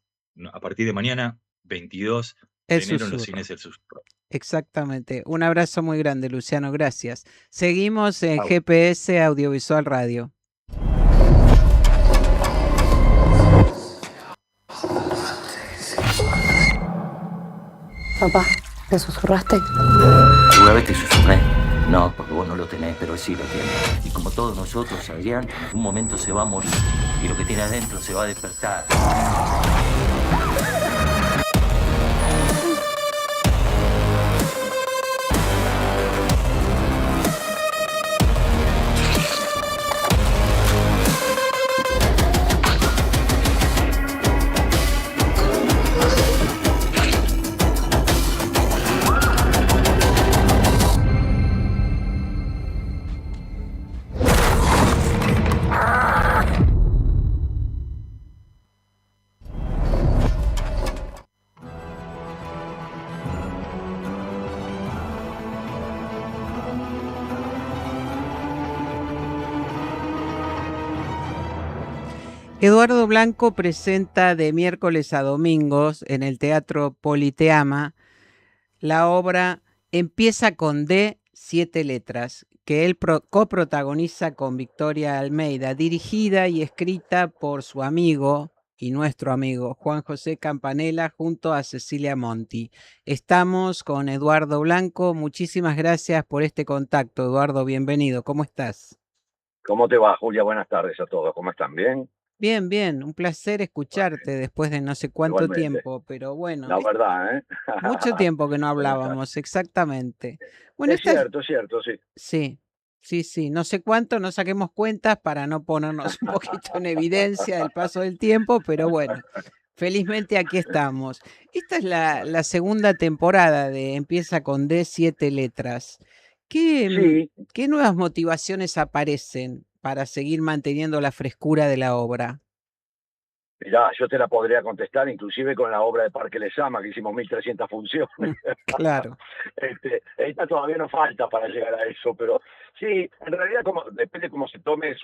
[SPEAKER 3] a partir de mañana, 22
[SPEAKER 2] El
[SPEAKER 3] de enero, en los
[SPEAKER 2] susurro.
[SPEAKER 3] cines El Susurro.
[SPEAKER 2] Exactamente. Un abrazo muy grande, Luciano. Gracias. Seguimos en
[SPEAKER 3] Chau.
[SPEAKER 2] GPS Audiovisual Radio.
[SPEAKER 4] Papá, ¿te susurraste?
[SPEAKER 5] ¿Alguna vez te susurré? No, porque vos no lo tenés, pero él sí lo tiene. Y como todos nosotros, Adrián, en algún momento se va a morir. Y lo que tiene adentro se va a despertar.
[SPEAKER 2] Eduardo Blanco presenta de miércoles a domingos en el Teatro Politeama la obra Empieza con D, 7 letras, que él coprotagoniza con Victoria Almeida, dirigida y escrita por su amigo y nuestro amigo Juan José Campanella junto a Cecilia Monti. Estamos con Eduardo Blanco. Muchísimas gracias por este contacto, Eduardo. Bienvenido. ¿Cómo estás?
[SPEAKER 6] ¿Cómo te va, Julia? Buenas tardes a todos. ¿Cómo están? ¿Bien?
[SPEAKER 2] Bien, bien. Un placer
[SPEAKER 6] Bueno,
[SPEAKER 2] escucharte después de no sé cuánto
[SPEAKER 6] igualmente.
[SPEAKER 2] tiempo, pero bueno,
[SPEAKER 6] La verdad, ¿eh?
[SPEAKER 2] mucho tiempo que no
[SPEAKER 6] ¿Cómo estás?
[SPEAKER 2] hablábamos, exactamente. Bueno,
[SPEAKER 6] Es cierto, sí.
[SPEAKER 2] sí, sí, sí, no sé cuánto, no saquemos cuentas para no ponernos un poquito en evidencia del paso del tiempo, pero bueno, felizmente aquí estamos. Esta es la segunda temporada de Empieza con D, 7 letras, ¿Qué,
[SPEAKER 6] Sí,
[SPEAKER 2] qué nuevas motivaciones aparecen para seguir manteniendo la frescura de la obra?
[SPEAKER 6] mirá, yo te la podría contestar inclusive con la obra de Parque Lezama, que hicimos 1.300 funciones.
[SPEAKER 2] Claro.
[SPEAKER 6] Esta todavía nos falta para llegar a eso, pero sí, en realidad depende cómo se tome.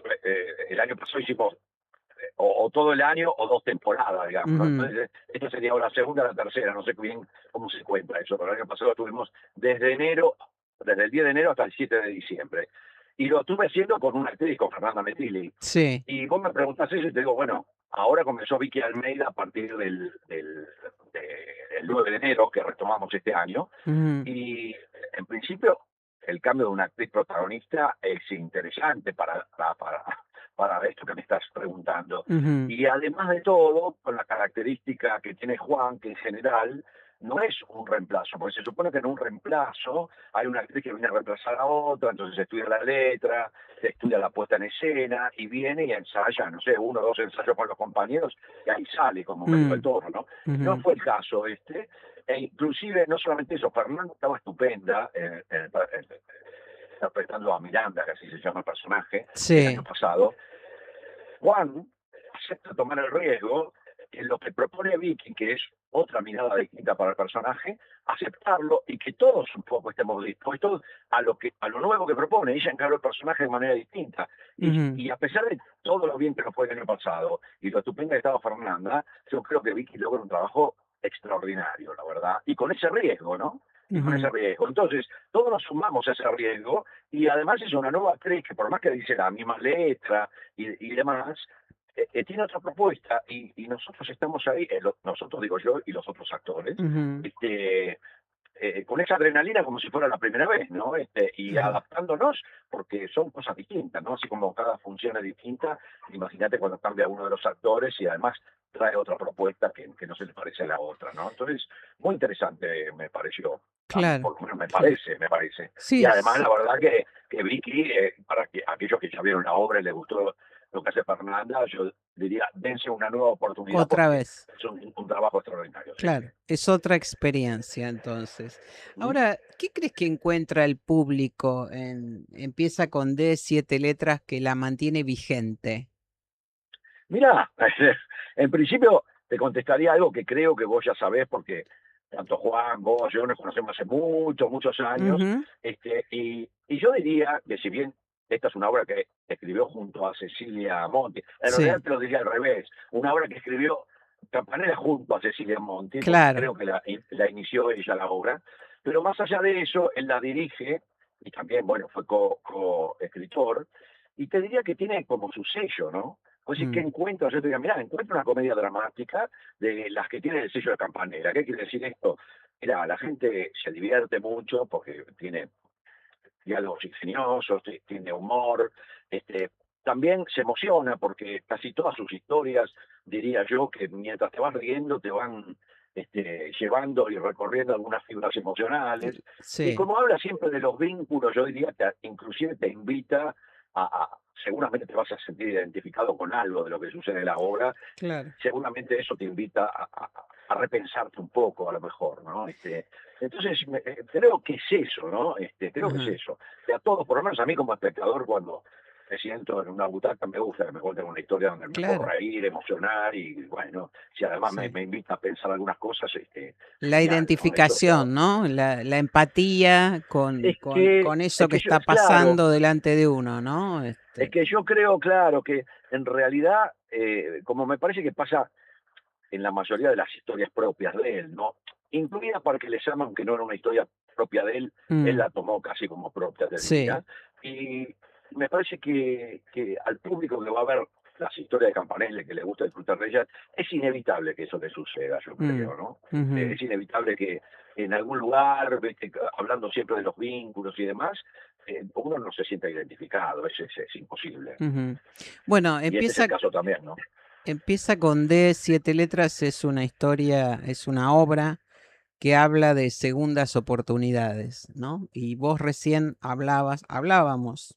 [SPEAKER 6] El año pasado hicimos o todo el año o 2 temporadas, digamos, ¿no?
[SPEAKER 2] Ujú.
[SPEAKER 6] Entonces, esto sería o la segunda o la tercera, no sé bien cómo se cuenta eso, pero el año pasado lo tuvimos desde el 10 de enero hasta el 7 de diciembre. Y lo estuve haciendo con una actriz, con Fernanda Metilli.
[SPEAKER 2] Sí.
[SPEAKER 6] Y vos me preguntás eso y te digo, bueno, ahora comenzó Vicky Almeida a partir del 9 de enero, que retomamos este año,
[SPEAKER 2] Ujú,
[SPEAKER 6] y en principio el cambio de una actriz protagonista es interesante para esto que me estás preguntando.
[SPEAKER 2] ujú,
[SPEAKER 6] Y además de todo, con la característica que tiene Juan, que en general no es un reemplazo, porque se supone que en un reemplazo hay una actriz que viene a reemplazar a otra, entonces se estudia la letra, se estudia la puesta en escena y viene y ensaya, no sé, 1 o 2 ensayos con los compañeros y ahí sale como medio del
[SPEAKER 2] mm,
[SPEAKER 6] toro, ¿no? No
[SPEAKER 2] ujú.
[SPEAKER 6] fue el caso e inclusive no solamente eso, Fernanda estaba estupenda interpretando a Miranda, que así se llama el personaje, el año
[SPEAKER 2] Sí.
[SPEAKER 6] pasado. Juan acepta tomar el riesgo en lo que propone Vicky, que es otra mirada distinta para el personaje, aceptarlo y que todos un poco estemos dispuestos a lo nuevo que propone. Ella encaró el personaje de manera distinta.
[SPEAKER 2] Ujú,
[SPEAKER 6] Y a pesar de todo lo bien que nos fue el año pasado y lo estupenda que estaba Fernanda, yo creo que Vicky logra un trabajo extraordinario, la verdad, y con ese riesgo, ¿no? Y con ese
[SPEAKER 2] ujú,
[SPEAKER 6] riesgo. Entonces, todos nos sumamos a ese riesgo y además es una nueva actriz que por más que dice la misma letra y demás, tiene otra propuesta y nosotros estamos ahí, nosotros digo yo y los otros actores,
[SPEAKER 2] ujú,
[SPEAKER 6] este, con esa adrenalina como si fuera la primera vez, ¿no? Y
[SPEAKER 2] ujú.
[SPEAKER 6] adaptándonos porque son cosas distintas, ¿no? Así como cada función es distinta, imagínate cuando cambia uno de los actores y además trae otra propuesta que no se le parece a la otra, ¿no? Entonces, muy interesante me pareció. A mí,
[SPEAKER 2] Claro,
[SPEAKER 6] por lo menos
[SPEAKER 2] claro.
[SPEAKER 6] me parece. Y
[SPEAKER 2] Sí,
[SPEAKER 6] además, la verdad que Vicky, para aquellos que ya vieron la obra y les gustó lo que hace Fernanda, yo diría, dense una nueva oportunidad
[SPEAKER 2] otra
[SPEAKER 6] porque
[SPEAKER 2] vez.
[SPEAKER 6] es un trabajo extraordinario, sí, sí.
[SPEAKER 2] Claro, es otra experiencia entonces.
[SPEAKER 6] ¿Mm?
[SPEAKER 2] Ahora, ¿qué crees que encuentra el público Empieza con D, 7 letras, que la mantiene vigente?
[SPEAKER 6] Mira, en principio te contestaría algo que creo que vos ya sabés porque tanto Juan, vos, yo nos conocemos hace muchos, muchos años,
[SPEAKER 2] Ujú,
[SPEAKER 6] y yo diría que si bien esta es una obra que escribió junto a Cecilia Monti, en realidad
[SPEAKER 2] sí,
[SPEAKER 6] te lo diría al revés, una obra que escribió Campanella junto a Cecilia Monti, porque
[SPEAKER 2] claro.
[SPEAKER 6] creo que la inició ella la obra, pero más allá de eso, él la dirige, y también, bueno, fue co-escritor, y te diría que tiene como su sello, ¿no? Pues es que
[SPEAKER 2] Mm,
[SPEAKER 6] encuentro, yo te digo, mira, encuentro una comedia dramática de las que tiene el sello de Campanella. ¿Qué quiere decir esto? Mira, la gente se divierte mucho porque tiene diálogos ingeniosos, tiene humor, también se emociona porque casi todas sus historias, diría yo, que mientras te vas riendo te van llevando y recorriendo algunas fibras emocionales. Y
[SPEAKER 2] sí,
[SPEAKER 6] como habla siempre de los vínculos, yo diría que inclusive te invita seguramente te vas a sentir identificado con algo de lo que sucede en la obra,
[SPEAKER 2] claro.
[SPEAKER 6] seguramente eso te invita a repensarte un poco a lo mejor, ¿no? Entonces, creo que es eso, ¿no? Creo que es
[SPEAKER 2] Ajá,
[SPEAKER 6] eso. Y a todos, por lo menos a mí como espectador, cuando me siento en una butaca, me gusta que me cuenten una historia donde me puedo
[SPEAKER 2] claro,
[SPEAKER 6] reír, emocionar y, bueno, si además
[SPEAKER 2] sí.
[SPEAKER 6] me invita a pensar algunas cosas,
[SPEAKER 2] La
[SPEAKER 6] genial, ¿no? Eso está...
[SPEAKER 2] identificación, ¿no? La empatía con eso
[SPEAKER 6] Es
[SPEAKER 2] que
[SPEAKER 6] que yo,
[SPEAKER 2] está
[SPEAKER 6] claro,
[SPEAKER 2] pasando delante de uno, ¿no?
[SPEAKER 6] es que yo creo, claro, que en realidad, como me parece que pasa en la mayoría de las historias propias de él, ¿no? Incluida Parque Lezama, aunque no era una historia propia de él
[SPEAKER 2] Mm,
[SPEAKER 6] la tomó casi como propia, te
[SPEAKER 2] sí.
[SPEAKER 6] diría. Y me parece que al público que va a ver las historias de Campanella, que le gusta disfrutar de ellas, es inevitable que eso le suceda, yo
[SPEAKER 2] Mm,
[SPEAKER 6] creo, ¿no?
[SPEAKER 2] ujú.
[SPEAKER 6] Es inevitable que en algún lugar, hablando siempre de los vínculos y demás, uno no se sienta identificado, es imposible.
[SPEAKER 2] Ujú. Bueno,
[SPEAKER 6] Y este es el caso también, ¿no?
[SPEAKER 2] empieza con D, 7 letras, es una historia, es una obra que habla de segundas oportunidades, ¿no? Y vos recién hablábamos,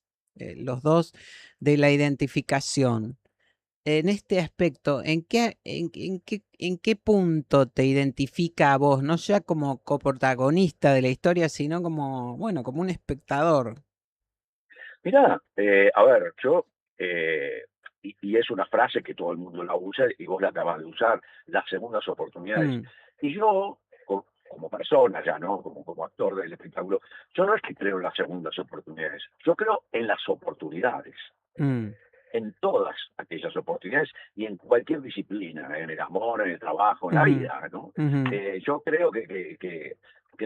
[SPEAKER 2] los dos, de la identificación. en este aspecto, ¿en qué punto te identifica a vos? No ya como coprotagonista de la historia, sino como, bueno, como un espectador.
[SPEAKER 6] Mirá, a ver, y es una frase que todo el mundo la usa y vos la acabas de usar, las segundas oportunidades.
[SPEAKER 2] Mm,
[SPEAKER 6] Y yo, como persona ya, ¿no? Como actor del espectáculo, yo no es que creo en las segundas oportunidades, yo creo en las oportunidades,
[SPEAKER 2] mm,
[SPEAKER 6] en todas aquellas oportunidades y en cualquier disciplina, en el amor, en el trabajo, en la
[SPEAKER 2] ujú,
[SPEAKER 6] vida, ¿no?
[SPEAKER 2] ujú.
[SPEAKER 6] Yo creo que,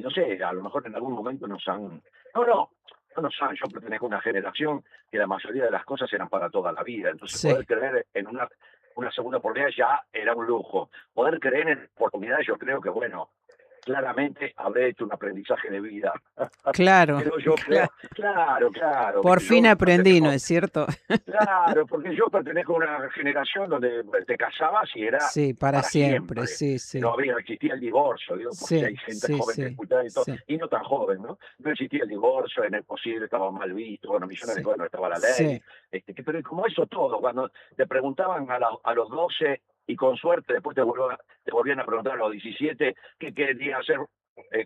[SPEAKER 6] no sé, a lo mejor en algún momento nos han... No, no, no nos han, yo pertenezco a una generación que la mayoría de las cosas eran para toda la vida, entonces
[SPEAKER 2] Sí,
[SPEAKER 6] poder creer en una segunda oportunidad ya era un lujo. Poder creer en oportunidades, yo creo que, bueno, claramente habré hecho un aprendizaje de vida.
[SPEAKER 2] claro,
[SPEAKER 6] Pero yo creo, claro, claro,
[SPEAKER 2] por
[SPEAKER 6] viste,
[SPEAKER 2] fin
[SPEAKER 6] yo
[SPEAKER 2] aprendí, ¿no
[SPEAKER 6] pertenezco,
[SPEAKER 2] es cierto?
[SPEAKER 6] claro, porque yo pertenezco a una generación donde te casabas y era
[SPEAKER 2] Sí, para
[SPEAKER 6] para
[SPEAKER 2] siempre,
[SPEAKER 6] siempre.
[SPEAKER 2] sí,
[SPEAKER 6] No
[SPEAKER 2] sí,
[SPEAKER 6] existía el divorcio, digo, por si
[SPEAKER 2] sí,
[SPEAKER 6] hay gente
[SPEAKER 2] sí,
[SPEAKER 6] joven que
[SPEAKER 2] sí,
[SPEAKER 6] escucha esto,
[SPEAKER 2] sí,
[SPEAKER 6] y no tan joven, ¿no? No existía el divorcio, era imposible, estaba mal visto, bueno, millones de
[SPEAKER 2] sí,
[SPEAKER 6] cosas, no estaba la ley.
[SPEAKER 2] sí,
[SPEAKER 6] Pero como eso todo, cuando te preguntaban a los 12 y con suerte después te volvían a preguntar a los 17 qué querías hacer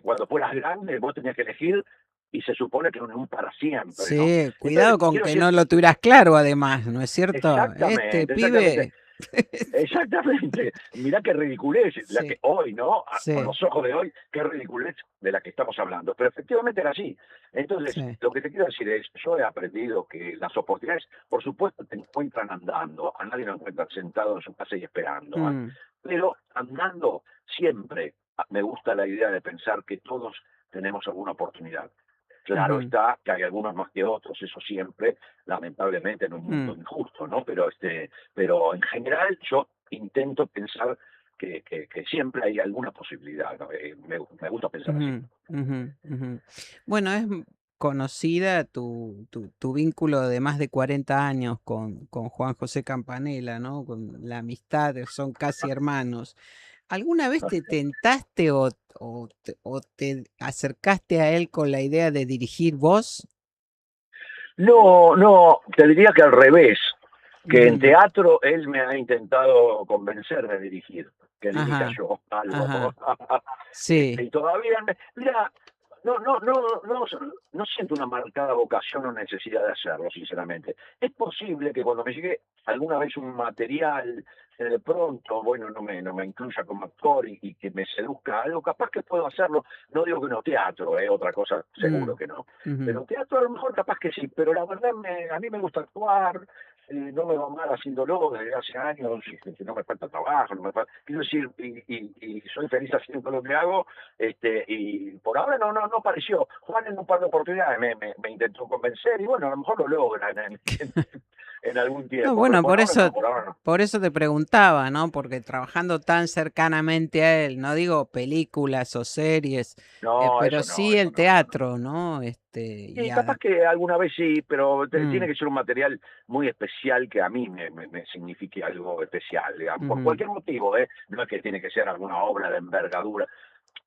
[SPEAKER 6] cuando fueras grande, vos tenías que elegir y se supone que un para siempre, ¿no?
[SPEAKER 2] sí, cuidado
[SPEAKER 6] Entonces,
[SPEAKER 2] con
[SPEAKER 6] quiero
[SPEAKER 2] que
[SPEAKER 6] decir,
[SPEAKER 2] no lo tuvieras claro además, ¿no es cierto? Este
[SPEAKER 6] exactamente, exactamente.
[SPEAKER 2] pibe,
[SPEAKER 6] Exactamente. Mirá qué ridiculez la que
[SPEAKER 2] sí,
[SPEAKER 6] hoy, ¿no? Con
[SPEAKER 2] sí,
[SPEAKER 6] los ojos de hoy, qué ridiculez de la que estamos hablando. Pero efectivamente era así. Entonces,
[SPEAKER 2] sí,
[SPEAKER 6] lo que te quiero decir es, yo he aprendido que las oportunidades, por supuesto, te encuentran andando. A nadie lo encuentran sentado en su casa y esperando. ¿Eh?
[SPEAKER 2] mm,
[SPEAKER 6] Pero andando siempre me gusta la idea de pensar que todos tenemos alguna oportunidad. Claro
[SPEAKER 2] ujú,
[SPEAKER 6] está que hay algunos más que otros, eso siempre, lamentablemente, en un mundo
[SPEAKER 2] mm,
[SPEAKER 6] injusto, ¿no? Pero en general yo intento pensar que siempre hay alguna posibilidad, ¿no? Me gusta pensar así.
[SPEAKER 2] ujú, ujú, ujú. Bueno, es conocida tu vínculo de más de 40 años con Juan José Campanella, ¿no? Con la amistad, son casi hermanos. ¿Alguna vez te tentaste o te acercaste a él con la idea de dirigir vos?
[SPEAKER 6] No, no, te diría que al revés, que en
[SPEAKER 2] Ujú,
[SPEAKER 6] teatro él me ha intentado convencer de dirigir, que dirija
[SPEAKER 2] ajá,
[SPEAKER 6] yo algo.
[SPEAKER 2] ajá, sí,
[SPEAKER 6] Y todavía, mira, no, no siento una marcada vocación o necesidad de hacerlo, sinceramente. Es posible que cuando me llegue alguna vez un material, de pronto, bueno, no me incluya como actor y que me seduzca algo, capaz que puedo hacerlo. No digo que no teatro, otra cosa seguro
[SPEAKER 2] mm,
[SPEAKER 6] que no.
[SPEAKER 2] ujú,
[SPEAKER 6] Pero teatro a lo mejor capaz que sí, pero la verdad a mí me gusta actuar, no me va mal haciéndolo desde hace años, no me falta trabajo, quiero decir, y soy feliz haciendo lo que hago, y por ahora no pareció. Juan en un par de oportunidades me intentó convencer y bueno, a lo mejor lo logra en algún
[SPEAKER 2] No,
[SPEAKER 6] tiempo, pero
[SPEAKER 2] bueno,
[SPEAKER 6] por ahora no.
[SPEAKER 2] por eso te preguntaba, ¿no? Porque trabajando tan cercanamente a él, no digo películas o series,
[SPEAKER 6] No,
[SPEAKER 2] pero sí
[SPEAKER 6] eso
[SPEAKER 2] el
[SPEAKER 6] no, eso no.
[SPEAKER 2] teatro, ¿no?
[SPEAKER 6] Y capaz que alguna vez sí, pero tiene
[SPEAKER 2] Mm,
[SPEAKER 6] que ser un material muy especial que a mí me signifique algo especial, digamos, por
[SPEAKER 2] ujú,
[SPEAKER 6] cualquier motivo, ¿eh? No es que tiene que ser alguna obra de envergadura.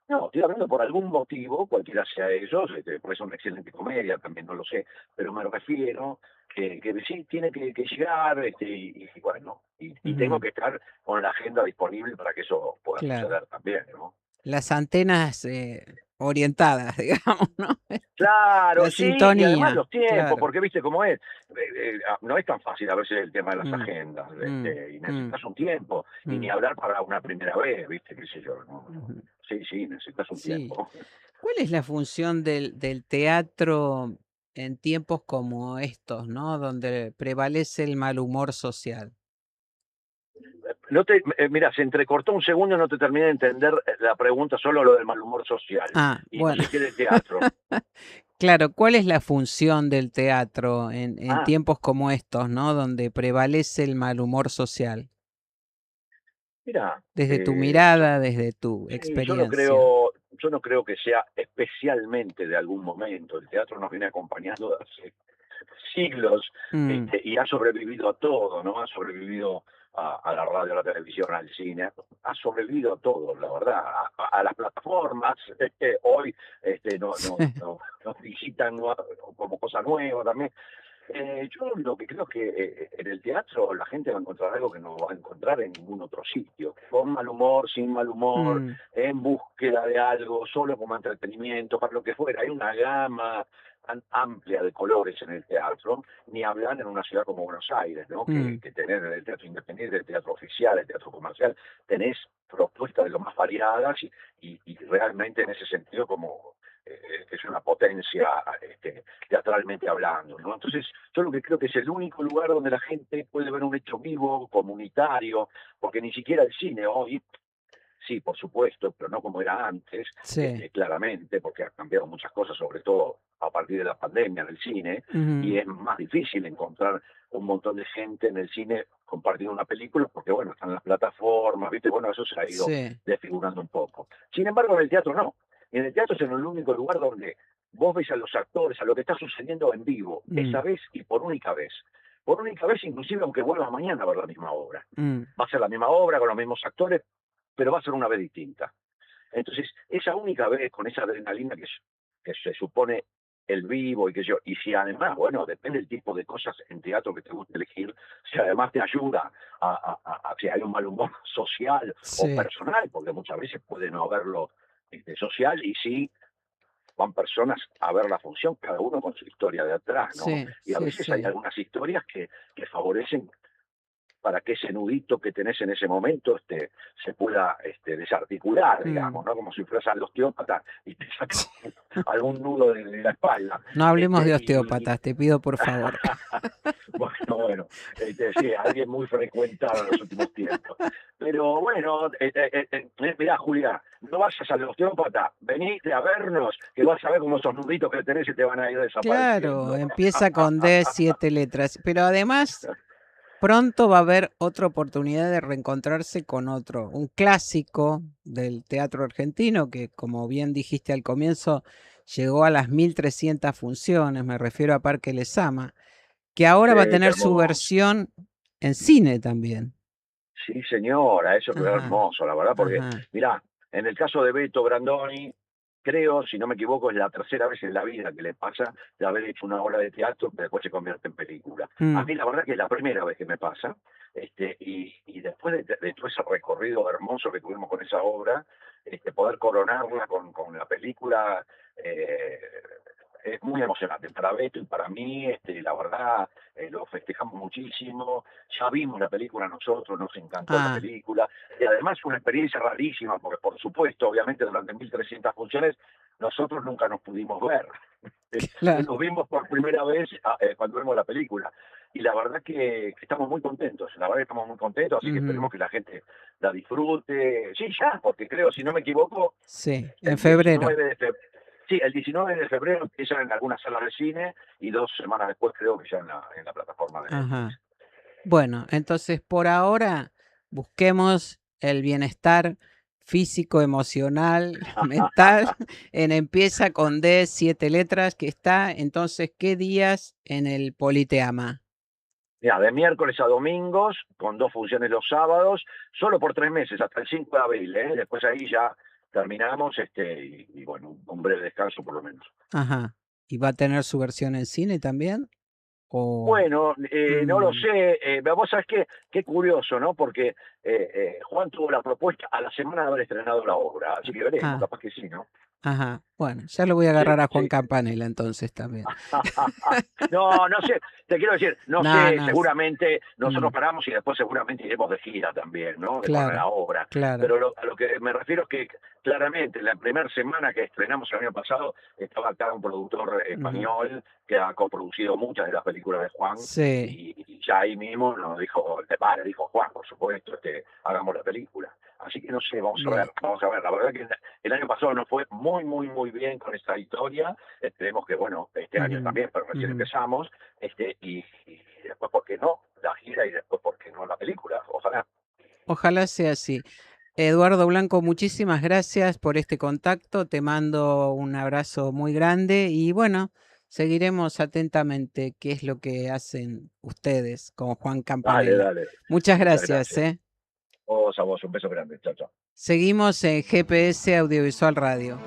[SPEAKER 6] No, estoy hablando por algún motivo, cualquiera sea ellos, puede ser una excelente comedia, también no lo sé, pero me refiero que sí tiene que llegar, y bueno, y tengo
[SPEAKER 2] ujú,
[SPEAKER 6] que estar con la agenda disponible para que eso pueda
[SPEAKER 2] claro.
[SPEAKER 6] suceder también, ¿no?
[SPEAKER 2] Las antenas orientadas, digamos, ¿no?
[SPEAKER 6] Claro,
[SPEAKER 2] La
[SPEAKER 6] sí, y además
[SPEAKER 2] sintonía,
[SPEAKER 6] los tiempos,
[SPEAKER 2] claro.
[SPEAKER 6] porque viste cómo es, no es tan fácil a veces el tema de las
[SPEAKER 2] Mm,
[SPEAKER 6] agendas,
[SPEAKER 2] mm,
[SPEAKER 6] y
[SPEAKER 2] mm,
[SPEAKER 6] necesitas un tiempo, y ni
[SPEAKER 2] mm,
[SPEAKER 6] hablar para una primera vez, viste, qué sé yo, no.
[SPEAKER 2] ujú.
[SPEAKER 6] Sí, sí, necesitas un
[SPEAKER 2] Sí.
[SPEAKER 6] tiempo.
[SPEAKER 2] ¿Cuál es la función del teatro en tiempos como estos, ¿no? Donde prevalece el mal humor social.
[SPEAKER 6] Mira, se entrecortó un segundo, no te terminé de entender la pregunta, solo lo del mal humor social,
[SPEAKER 2] Ah,
[SPEAKER 6] y no
[SPEAKER 2] bueno.
[SPEAKER 6] sé qué de teatro.
[SPEAKER 2] Claro, ¿cuál es la función del teatro en
[SPEAKER 6] Ah,
[SPEAKER 2] tiempos como estos, ¿no? Donde prevalece el mal humor social.
[SPEAKER 6] mira,
[SPEAKER 2] Desde tu mirada, desde tu
[SPEAKER 6] sí,
[SPEAKER 2] experiencia.
[SPEAKER 6] yo no creo que sea especialmente de algún momento. El teatro nos viene acompañando de hace siglos,
[SPEAKER 2] Mm,
[SPEAKER 6] y ha sobrevivido a todo, ¿no? Ha sobrevivido a la radio, a la televisión, al cine, ha sobrevivido a todo, la verdad, a las plataformas. Hoy nos visitan como cosa nueva también. Yo lo que creo es que en el teatro la gente va a encontrar algo que no va a encontrar en ningún otro sitio. Con mal humor, sin mal humor, en búsqueda de algo, solo como entretenimiento, para lo que fuera. Hay una gama tan amplia de colores en el teatro, ni hablar en una ciudad como Buenos Aires, ¿no? Que tener el teatro independiente, el teatro oficial, el teatro comercial, tenés propuestas de lo más variadas y realmente en ese sentido como es una potencia teatralmente hablando, ¿no? Entonces, yo lo que creo que es el único lugar donde la gente puede ver un hecho vivo, comunitario, porque ni siquiera el cine hoy, sí, por supuesto, pero no como era antes,
[SPEAKER 2] Sí.
[SPEAKER 6] claramente, porque ha cambiado muchas cosas, sobre todo a partir de la pandemia en el cine, y es más difícil encontrar un montón de gente en el cine compartiendo una película, porque bueno, están las plataformas, ¿viste? Bueno, eso se ha ido desfigurando un poco. Sin embargo, en el teatro no. En el teatro es el único lugar donde vos ves a los actores, a lo que está sucediendo en vivo, esa vez y por única vez. Por única vez, inclusive aunque vuelvas mañana a ver la misma obra. Va a ser la misma obra, con los mismos actores, pero va a ser una vez distinta. Entonces, esa única vez, con esa adrenalina que se supone el vivo y que yo, y si además, bueno, depende del tipo de cosas en teatro que te guste elegir, si además te ayuda a si hay un mal humor social o personal, porque muchas veces puede no haberlo social, y sí van personas a ver la función, cada uno con su historia de atrás, ¿no? Y a veces hay algunas historias que favorecen para que ese nudito que tenés en ese momento se pueda desarticular, digamos, ¿no? Como si fueras al osteópata y te sacas algún nudo de la espalda.
[SPEAKER 2] No hablemos de osteópatas, te pido por favor.
[SPEAKER 6] Bueno, sí, alguien muy frecuentado en los últimos tiempos. Pero bueno, mirá, Julia, no vayas al osteópata, venite a vernos, que vas a ver cómo esos nuditos que tenés se te van a ir desapareciendo.
[SPEAKER 2] Claro, empieza con D, 7 letras, pero además pronto va a haber otra oportunidad de reencontrarse con un clásico del teatro argentino que, como bien dijiste al comienzo, llegó a las 1300 funciones, me refiero a Parque Lezama, que ahora va a tener su versión en cine también.
[SPEAKER 6] Sí, señora, eso es hermoso, la verdad, porque, mirá, en el caso de Beto Brandoni, creo, si no me equivoco, es la tercera vez en la vida que le pasa de haber hecho una obra de teatro que después se convierte en película. A mí la verdad que es la primera vez que me pasa, y después de todo ese recorrido hermoso que tuvimos con esa obra, poder coronarla con la película es muy emocionante para Beto y para mí, la verdad, lo festejamos muchísimo, ya vimos la película nosotros, nos encantó la película, y además fue una experiencia rarísima, porque por supuesto, obviamente durante 1300 funciones, nosotros nunca nos pudimos ver, nos vimos por primera vez cuando vimos la película, y la verdad que estamos muy contentos, así que esperemos que la gente la disfrute, sí, ya, porque creo, si no me equivoco,
[SPEAKER 2] en febrero.
[SPEAKER 6] Sí, el 19 de febrero empiezan en algunas salas de cine y 2 semanas después creo que ya en la plataforma de Netflix.
[SPEAKER 2] Bueno, entonces por ahora busquemos el bienestar físico, emocional, mental, Empieza con D, 7 letras, que está entonces, ¿qué días en el Politeama?
[SPEAKER 6] Mira, de miércoles a domingos, con 2 funciones los sábados, solo por 3 meses, hasta el 5 de abril, después ahí ya terminamos, y bueno, un breve descanso por lo menos.
[SPEAKER 2] ¿Y va a tener su versión en cine también?
[SPEAKER 6] Bueno, no lo sé, vos sabés qué curioso, ¿no? Porque Juan tuvo la propuesta a la semana de haber estrenado la obra, así que veremos, capaz que sí, ¿no?
[SPEAKER 2] Bueno, ya lo voy a agarrar a Juan Campanella entonces también.
[SPEAKER 6] No sé, te quiero decir, no sé, seguramente nosotros paramos y después seguramente iremos de gira también, ¿no? Con la obra. Pero a lo que me refiero es que claramente la primera semana que estrenamos el año pasado estaba acá un productor español que ha coproducido muchas de las películas de Juan y ya ahí mismo nos dijo Juan, por supuesto, hagamos la película. Así que no sé, vamos a ver. La verdad que el año pasado nos fue muy, muy, muy bien con esta historia. Esperemos que, bueno, este año también, pero recién empezamos. Y después, ¿por qué no? La gira y después, ¿por qué no la película? Ojalá.
[SPEAKER 2] Ojalá sea así. Eduardo Blanco, muchísimas gracias por este contacto. Te mando un abrazo muy grande y bueno, seguiremos atentamente qué es lo que hacen ustedes con Juan Campanella.
[SPEAKER 6] Dale.
[SPEAKER 2] Muchas gracias.
[SPEAKER 6] A vos, un beso grande. Chao, chao.
[SPEAKER 2] Seguimos en GPS Audiovisual Radio.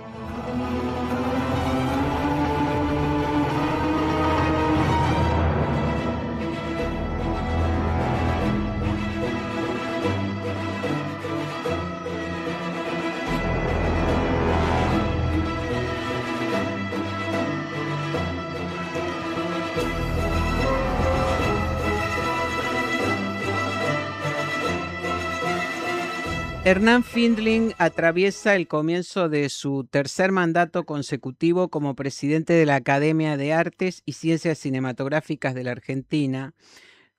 [SPEAKER 2] Hernán Findling atraviesa el comienzo de su tercer mandato consecutivo como presidente de la Academia de Artes y Ciencias Cinematográficas de la Argentina,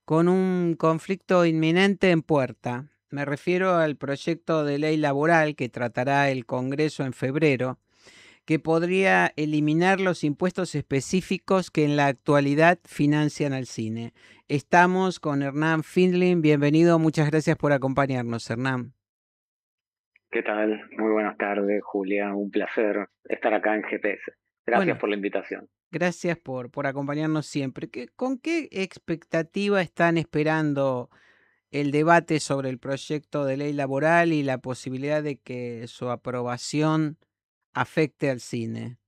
[SPEAKER 2] con un conflicto inminente en puerta. Me refiero al proyecto de ley laboral que tratará el Congreso en febrero, que podría eliminar los impuestos específicos que en la actualidad financian al cine. Estamos con Hernán Findling. Bienvenido, muchas gracias por acompañarnos, Hernán.
[SPEAKER 4] ¿Qué tal? Muy buenas tardes, Julia. Un placer estar acá en GPS. Gracias
[SPEAKER 2] Bueno,
[SPEAKER 4] por la invitación.
[SPEAKER 2] gracias por acompañarnos siempre. ¿Con qué expectativa están esperando el debate sobre el proyecto de ley laboral y la posibilidad de que su aprobación afecte al cine?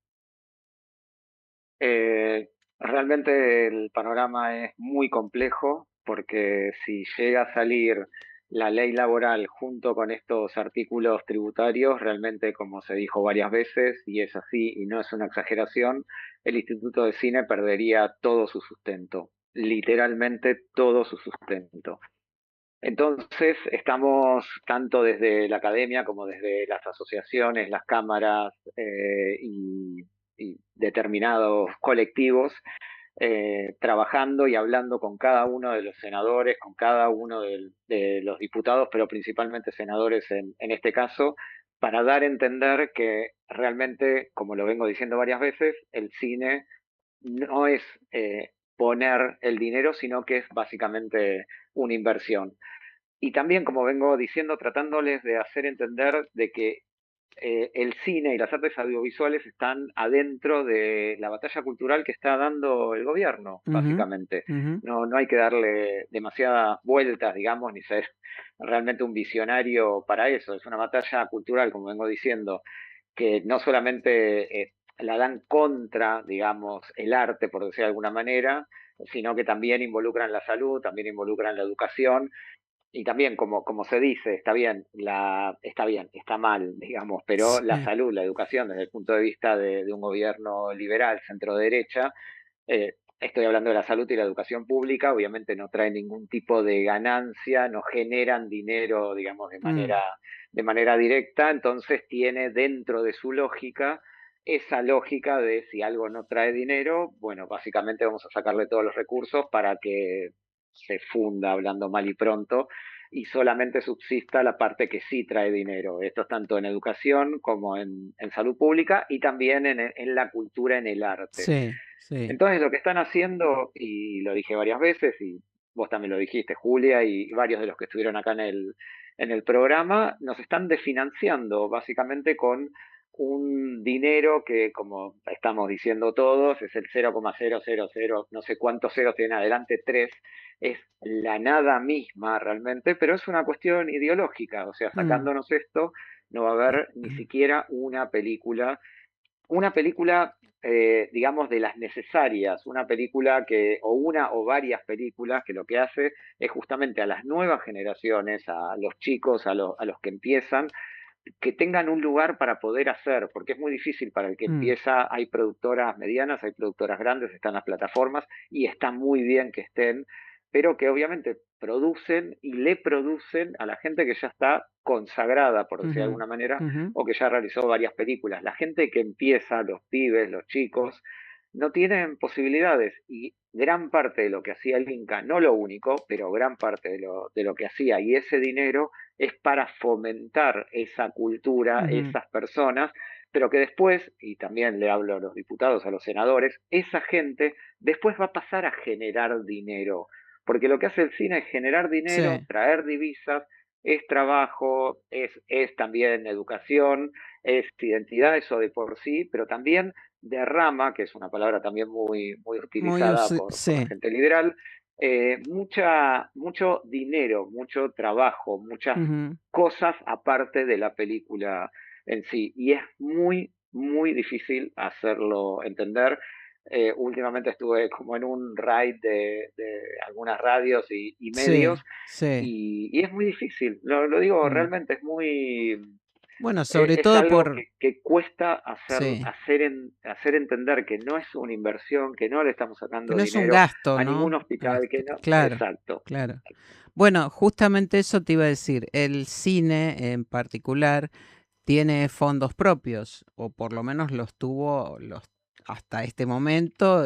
[SPEAKER 4] Realmente el panorama es muy complejo porque si llega a salir la ley laboral junto con estos artículos tributarios, realmente, como se dijo varias veces, y es así y no es una exageración, el Instituto de Cine perdería todo su sustento, literalmente todo su sustento. Entonces, estamos tanto desde la academia como desde las asociaciones, las cámaras y determinados colectivos, trabajando y hablando con cada uno de los senadores, con cada uno de los diputados, pero principalmente senadores en este caso, para dar a entender que realmente, como lo vengo diciendo varias veces, el cine no es poner el dinero, sino que es básicamente una inversión. Y también, como vengo diciendo, tratándoles de hacer entender de que el cine y las artes audiovisuales están adentro de la batalla cultural que está dando el gobierno,
[SPEAKER 2] Ujú,
[SPEAKER 4] básicamente.
[SPEAKER 2] ujú,
[SPEAKER 4] No hay que darle demasiadas vueltas, digamos, ni ser realmente un visionario para eso. Es una batalla cultural, como vengo diciendo, que no solamente la dan contra, digamos, el arte, por decir de alguna manera, sino que también involucran la salud, también involucran la educación y también, como se dice, está bien, está mal, digamos, pero la
[SPEAKER 2] sí,
[SPEAKER 4] salud, la educación, desde el punto de vista de un gobierno liberal, centro-derecha, estoy hablando de la salud y la educación pública, obviamente no trae ningún tipo de ganancia, no generan dinero, digamos,
[SPEAKER 2] mm,
[SPEAKER 4] de manera directa, entonces tiene dentro de su lógica esa lógica de si algo no trae dinero, bueno, básicamente vamos a sacarle todos los recursos para que se funda, hablando mal y pronto, y solamente subsista la parte que sí trae dinero. Esto es tanto en educación como en salud pública y también en la cultura, en el arte.
[SPEAKER 2] sí, sí.
[SPEAKER 4] Entonces lo que están haciendo, y lo dije varias veces, y vos también lo dijiste, Julia, y varios de los que estuvieron acá en el programa, nos están desfinanciando básicamente con un dinero que, como estamos diciendo todos, es el 0,000, no sé cuántos ceros tienen adelante, 3, es la nada misma realmente, pero es una cuestión ideológica, o sea,
[SPEAKER 2] Mm,
[SPEAKER 4] sacándonos esto, no va a haber ni siquiera una película, digamos, de las necesarias, una película que, o una o varias películas que lo que hace es justamente a las nuevas generaciones, a los chicos, a los que empiezan, que tengan un lugar para poder hacer, porque es muy difícil para el que
[SPEAKER 2] mm,
[SPEAKER 4] empieza, hay productoras medianas, hay productoras grandes, están las plataformas y está muy bien que estén, pero que obviamente producen y le producen a la gente que ya está consagrada, por decir de
[SPEAKER 2] ujú,
[SPEAKER 4] alguna manera,
[SPEAKER 2] ujú,
[SPEAKER 4] o que ya realizó varias películas. La gente que empieza, los pibes, los chicos, no tienen posibilidades y gran parte de lo que hacía el Inca, no lo único, pero gran parte de lo que hacía y ese dinero es para fomentar esa cultura,
[SPEAKER 2] ujú,
[SPEAKER 4] esas personas, pero que después, y también le hablo a los diputados, a los senadores, esa gente después va a pasar a generar dinero, porque lo que hace el cine es generar dinero,
[SPEAKER 2] sí,
[SPEAKER 4] traer divisas, es trabajo, es también educación, es identidad, eso de por sí, pero también derrama, que es una palabra también muy
[SPEAKER 2] muy,
[SPEAKER 4] utilizada por la
[SPEAKER 2] sí,
[SPEAKER 4] gente liberal, mucho dinero, mucho trabajo, muchas
[SPEAKER 2] ujú,
[SPEAKER 4] cosas aparte de la película en sí. Y es muy difícil hacerlo entender. Últimamente estuve como en un ride de algunas radios y medios
[SPEAKER 2] sí, sí,
[SPEAKER 4] y es muy difícil. Lo digo
[SPEAKER 2] mm,
[SPEAKER 4] realmente, es
[SPEAKER 2] Bueno, sobre
[SPEAKER 4] Es
[SPEAKER 2] todo
[SPEAKER 4] algo
[SPEAKER 2] por...
[SPEAKER 4] que cuesta
[SPEAKER 2] Sí,
[SPEAKER 4] hacer entender que no es una inversión, que no le estamos
[SPEAKER 2] que
[SPEAKER 4] sacando
[SPEAKER 2] no es un
[SPEAKER 4] dinero
[SPEAKER 2] gasto,
[SPEAKER 4] a ningún
[SPEAKER 2] ¿no?
[SPEAKER 4] hospital, que no.
[SPEAKER 2] Claro,
[SPEAKER 4] Exacto.
[SPEAKER 2] claro. Bueno, justamente eso te iba a decir. El cine en particular tiene fondos propios, o por lo menos los tuvo hasta este momento,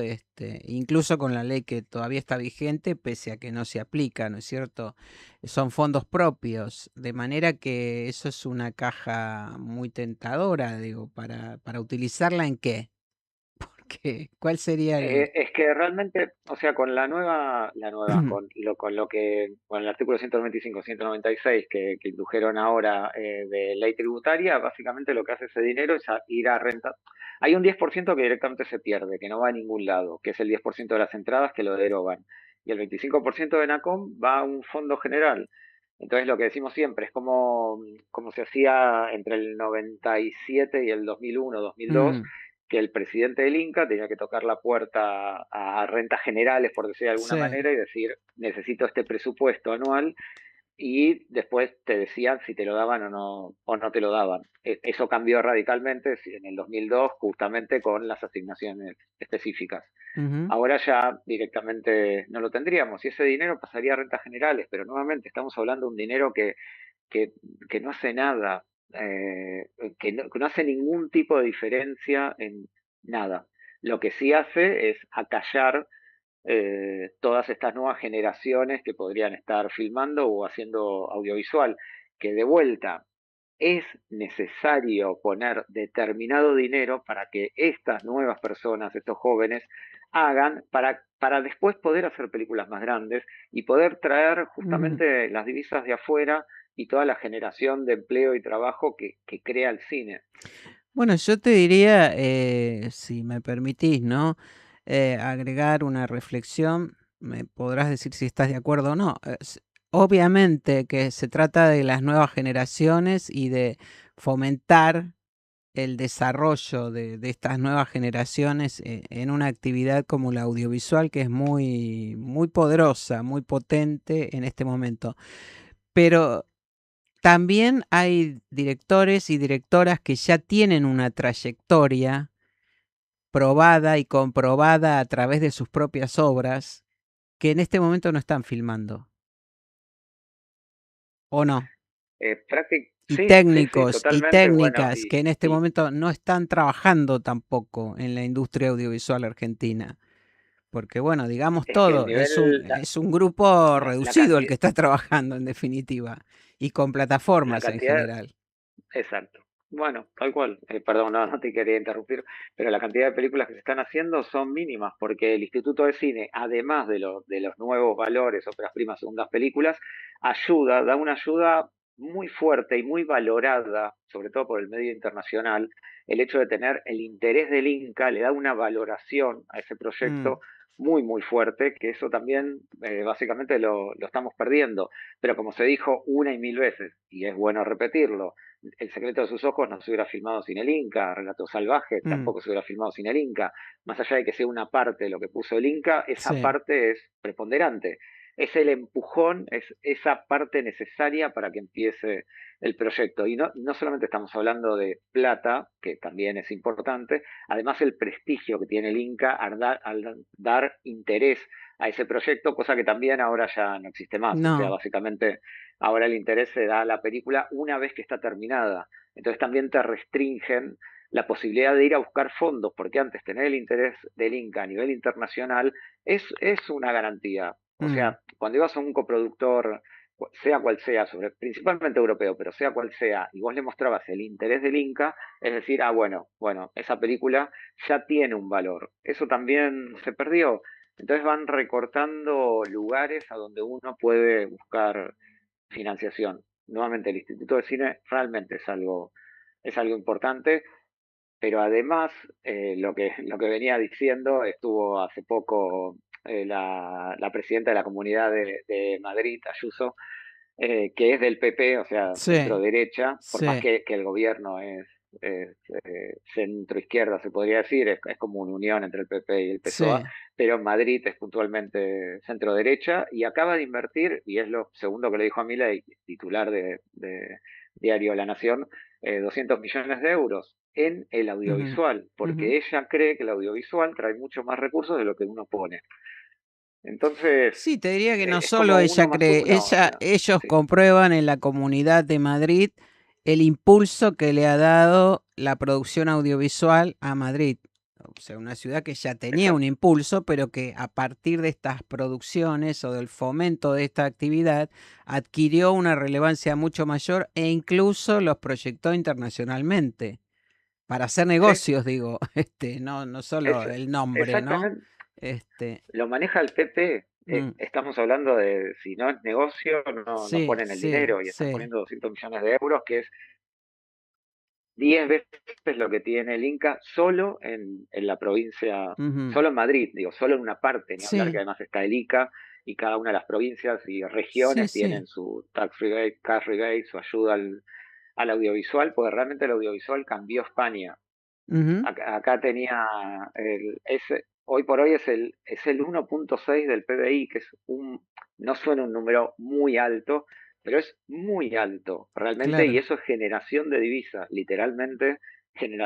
[SPEAKER 2] incluso con la ley que todavía está vigente, pese a que no se aplica, ¿no es cierto? Son fondos propios, de manera que eso es una caja muy tentadora, digo, para utilizarla en qué, porque ¿cuál sería el...
[SPEAKER 4] Es que realmente, o sea, con con el artículo 195, 196 que indujeron ahora de ley tributaria, básicamente lo que hace ese dinero es ir a renta. Hay un 10% que directamente se pierde, que no va a ningún lado, que es el 10% de las entradas que lo derogan. Y el 25% de NACOM va a un fondo general. Entonces lo que decimos siempre es como se hacía entre el 97 y el 2001, 2002,
[SPEAKER 2] Mm,
[SPEAKER 4] que el presidente del Inca tenía que tocar la puerta a rentas generales, por decir de alguna
[SPEAKER 2] sí.
[SPEAKER 4] manera, y decir, necesito este presupuesto anual, y después te decían si te lo daban o no te lo daban. Eso cambió radicalmente en el 2002, justamente con las asignaciones específicas.
[SPEAKER 2] Ujú,
[SPEAKER 4] Ahora ya directamente no lo tendríamos y ese dinero pasaría a rentas generales, pero nuevamente estamos hablando de un dinero que, que no hace nada, que no hace ningún tipo de diferencia en nada. Lo que sí hace es acallar todas estas nuevas generaciones que podrían estar filmando o haciendo audiovisual, que de vuelta es necesario poner determinado dinero para que estas nuevas personas, estos jóvenes, hagan para después poder hacer películas más grandes y poder traer
[SPEAKER 2] ujú.
[SPEAKER 4] justamente las divisas de afuera y toda la generación de empleo y trabajo que crea el cine.
[SPEAKER 2] Bueno, yo te diría, si me permitís, ¿no? Agregar una reflexión, me podrás decir si estás de acuerdo o no. Obviamente que se trata de las nuevas generaciones y de fomentar el desarrollo de estas nuevas generaciones en una actividad como la audiovisual, que es muy, muy poderosa, muy potente en este momento. Pero también hay directores y directoras que ya tienen una trayectoria probada y comprobada a través de sus propias obras, que en este momento no están filmando, ¿o no?
[SPEAKER 4] Sí, sí, sí,
[SPEAKER 2] Y
[SPEAKER 4] totalmente. Bueno,
[SPEAKER 2] técnicas que en este momento no están trabajando tampoco en la industria audiovisual argentina. Porque bueno, digamos
[SPEAKER 4] es que el
[SPEAKER 2] todo,
[SPEAKER 4] nivel,
[SPEAKER 2] es un grupo
[SPEAKER 4] la
[SPEAKER 2] reducido el
[SPEAKER 4] cantidad,
[SPEAKER 2] que está trabajando en definitiva, y con
[SPEAKER 4] la
[SPEAKER 2] plataformas en
[SPEAKER 4] cantidad.
[SPEAKER 2] general.
[SPEAKER 4] Exacto. Bueno, tal cual. Perdón, no te quería interrumpir, pero la cantidad de películas que se están haciendo son mínimas, porque el Instituto de Cine, además de los nuevos valores, óperas primas, segundas películas, da una ayuda muy fuerte y muy valorada, sobre todo por el medio internacional. El hecho de tener el interés del Inca le da una valoración a ese
[SPEAKER 2] Mm,
[SPEAKER 4] proyecto muy, muy fuerte, que eso también básicamente lo estamos perdiendo. Pero como se dijo una y mil veces, y es bueno repetirlo, el secreto de sus ojos no se hubiera filmado sin el Inca, Relatos Salvajes
[SPEAKER 2] mm,
[SPEAKER 4] tampoco se hubiera filmado sin el Inca. Más allá de que sea una parte de lo que puso el Inca, esa
[SPEAKER 2] sí.
[SPEAKER 4] parte es preponderante. Es el empujón, es esa parte necesaria para que empiece el proyecto. Y no solamente estamos hablando de plata, que también es importante, además el prestigio que tiene el Inca al dar interés a ese proyecto, cosa que también ahora ya no existe más. O sea,
[SPEAKER 2] No.
[SPEAKER 4] básicamente ahora el interés se da a la película una vez que está terminada. Entonces también te restringen la posibilidad de ir a buscar fondos, porque antes tener el interés del Inca a nivel internacional es una garantía. O
[SPEAKER 2] Mm,
[SPEAKER 4] sea, cuando ibas a un coproductor, sea cual sea, principalmente europeo, pero sea cual sea, y vos le mostrabas el interés del Inca, es decir, bueno, esa película ya tiene un valor. Eso también se perdió. Entonces van recortando lugares a donde uno puede buscar financiación. Nuevamente, el Instituto de Cine realmente es algo importante, pero además, lo que venía diciendo, estuvo hace poco la presidenta de la Comunidad de Madrid, Ayuso, que es del PP, o sea, centro
[SPEAKER 2] sí,
[SPEAKER 4] derecha, por más
[SPEAKER 2] sí,
[SPEAKER 4] que el gobierno es centro izquierda, se podría decir, es como una unión entre el PP y el PSOE,
[SPEAKER 2] sí.
[SPEAKER 4] pero Madrid es puntualmente centro derecha y acaba de invertir, y es lo segundo que le dijo a Milei, titular de Diario La Nación, 200 millones de euros en el audiovisual, porque ella cree que el audiovisual trae mucho más recursos de lo que uno pone. Entonces,
[SPEAKER 2] Sí, te diría que no
[SPEAKER 4] es
[SPEAKER 2] solo
[SPEAKER 4] como
[SPEAKER 2] ella
[SPEAKER 4] 1 más
[SPEAKER 2] cree,
[SPEAKER 4] 1, o sea,
[SPEAKER 2] ellos
[SPEAKER 4] sí,
[SPEAKER 2] comprueban en la Comunidad de Madrid el impulso que le ha dado la producción audiovisual a Madrid. O sea, una ciudad que ya tenía un
[SPEAKER 4] exacto.
[SPEAKER 2] impulso, pero que a partir de estas producciones o del fomento de esta actividad adquirió una relevancia mucho mayor e incluso los proyectó internacionalmente para hacer
[SPEAKER 4] Sí,
[SPEAKER 2] negocios, digo, no
[SPEAKER 4] es
[SPEAKER 2] solo el nombre, ¿no?
[SPEAKER 4] exactamente.
[SPEAKER 2] Este,
[SPEAKER 4] Lo maneja el PP.
[SPEAKER 2] mm,
[SPEAKER 4] Estamos hablando de si no es negocio, no
[SPEAKER 2] sí,
[SPEAKER 4] ponen el
[SPEAKER 2] sí,
[SPEAKER 4] dinero y están
[SPEAKER 2] sí.
[SPEAKER 4] poniendo 200 millones de euros, que es 10 veces lo que tiene el Inca solo en la provincia,
[SPEAKER 2] Ujú.
[SPEAKER 4] solo en Madrid, digo, solo en una parte, ni hablar que
[SPEAKER 2] Sí,
[SPEAKER 4] además está el ICA y cada una de las provincias y
[SPEAKER 2] sí,
[SPEAKER 4] regiones
[SPEAKER 2] sí.
[SPEAKER 4] tienen su tax rebate, cash rebate, su ayuda al audiovisual, porque realmente el audiovisual cambió España.
[SPEAKER 2] Ujú.
[SPEAKER 4] Acá tenía, hoy por hoy es el 1,6 del PBI, que es no suena un número muy alto, pero es muy alto realmente, y
[SPEAKER 2] Claro.
[SPEAKER 4] eso es generación de divisa, literalmente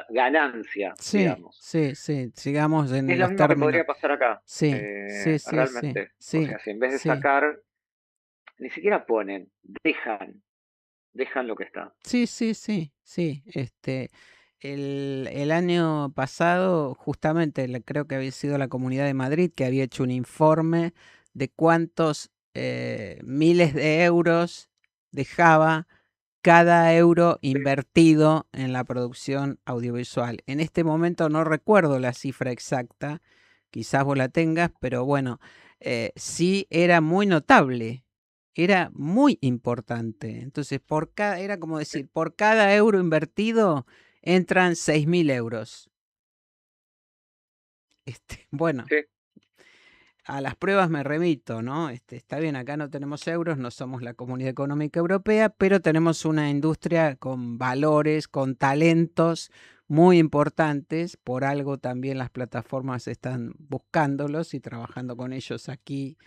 [SPEAKER 4] ganancia,
[SPEAKER 2] Sí,
[SPEAKER 4] digamos.
[SPEAKER 2] sí, sí. Sigamos
[SPEAKER 4] Es
[SPEAKER 2] en
[SPEAKER 4] lo
[SPEAKER 2] los
[SPEAKER 4] mismo que
[SPEAKER 2] términos.
[SPEAKER 4] podría pasar acá,
[SPEAKER 2] Sí, sí, sí, sí,
[SPEAKER 4] realmente. O
[SPEAKER 2] sí,
[SPEAKER 4] sea, si en vez de
[SPEAKER 2] sí.
[SPEAKER 4] sacar, ni siquiera ponen, dejan lo que está.
[SPEAKER 2] Sí, sí, sí, sí. El año pasado, justamente, creo que había sido la Comunidad de Madrid que había hecho un informe de cuántos miles de euros dejaba cada euro
[SPEAKER 4] Sí,
[SPEAKER 2] invertido en la producción audiovisual. En este momento no recuerdo la cifra exacta, quizás vos la tengas, pero bueno, sí era muy notable, era muy importante. Entonces, era como
[SPEAKER 4] sí,
[SPEAKER 2] decir, por cada euro invertido entran 6.000 euros. Bueno,
[SPEAKER 4] sí,
[SPEAKER 2] a las pruebas me remito, ¿no? Está bien, acá no tenemos euros, no somos la Comunidad Económica Europea, pero tenemos una industria con valores, con talentos muy importantes. Por algo también las plataformas están buscándolos y trabajando con ellos aquí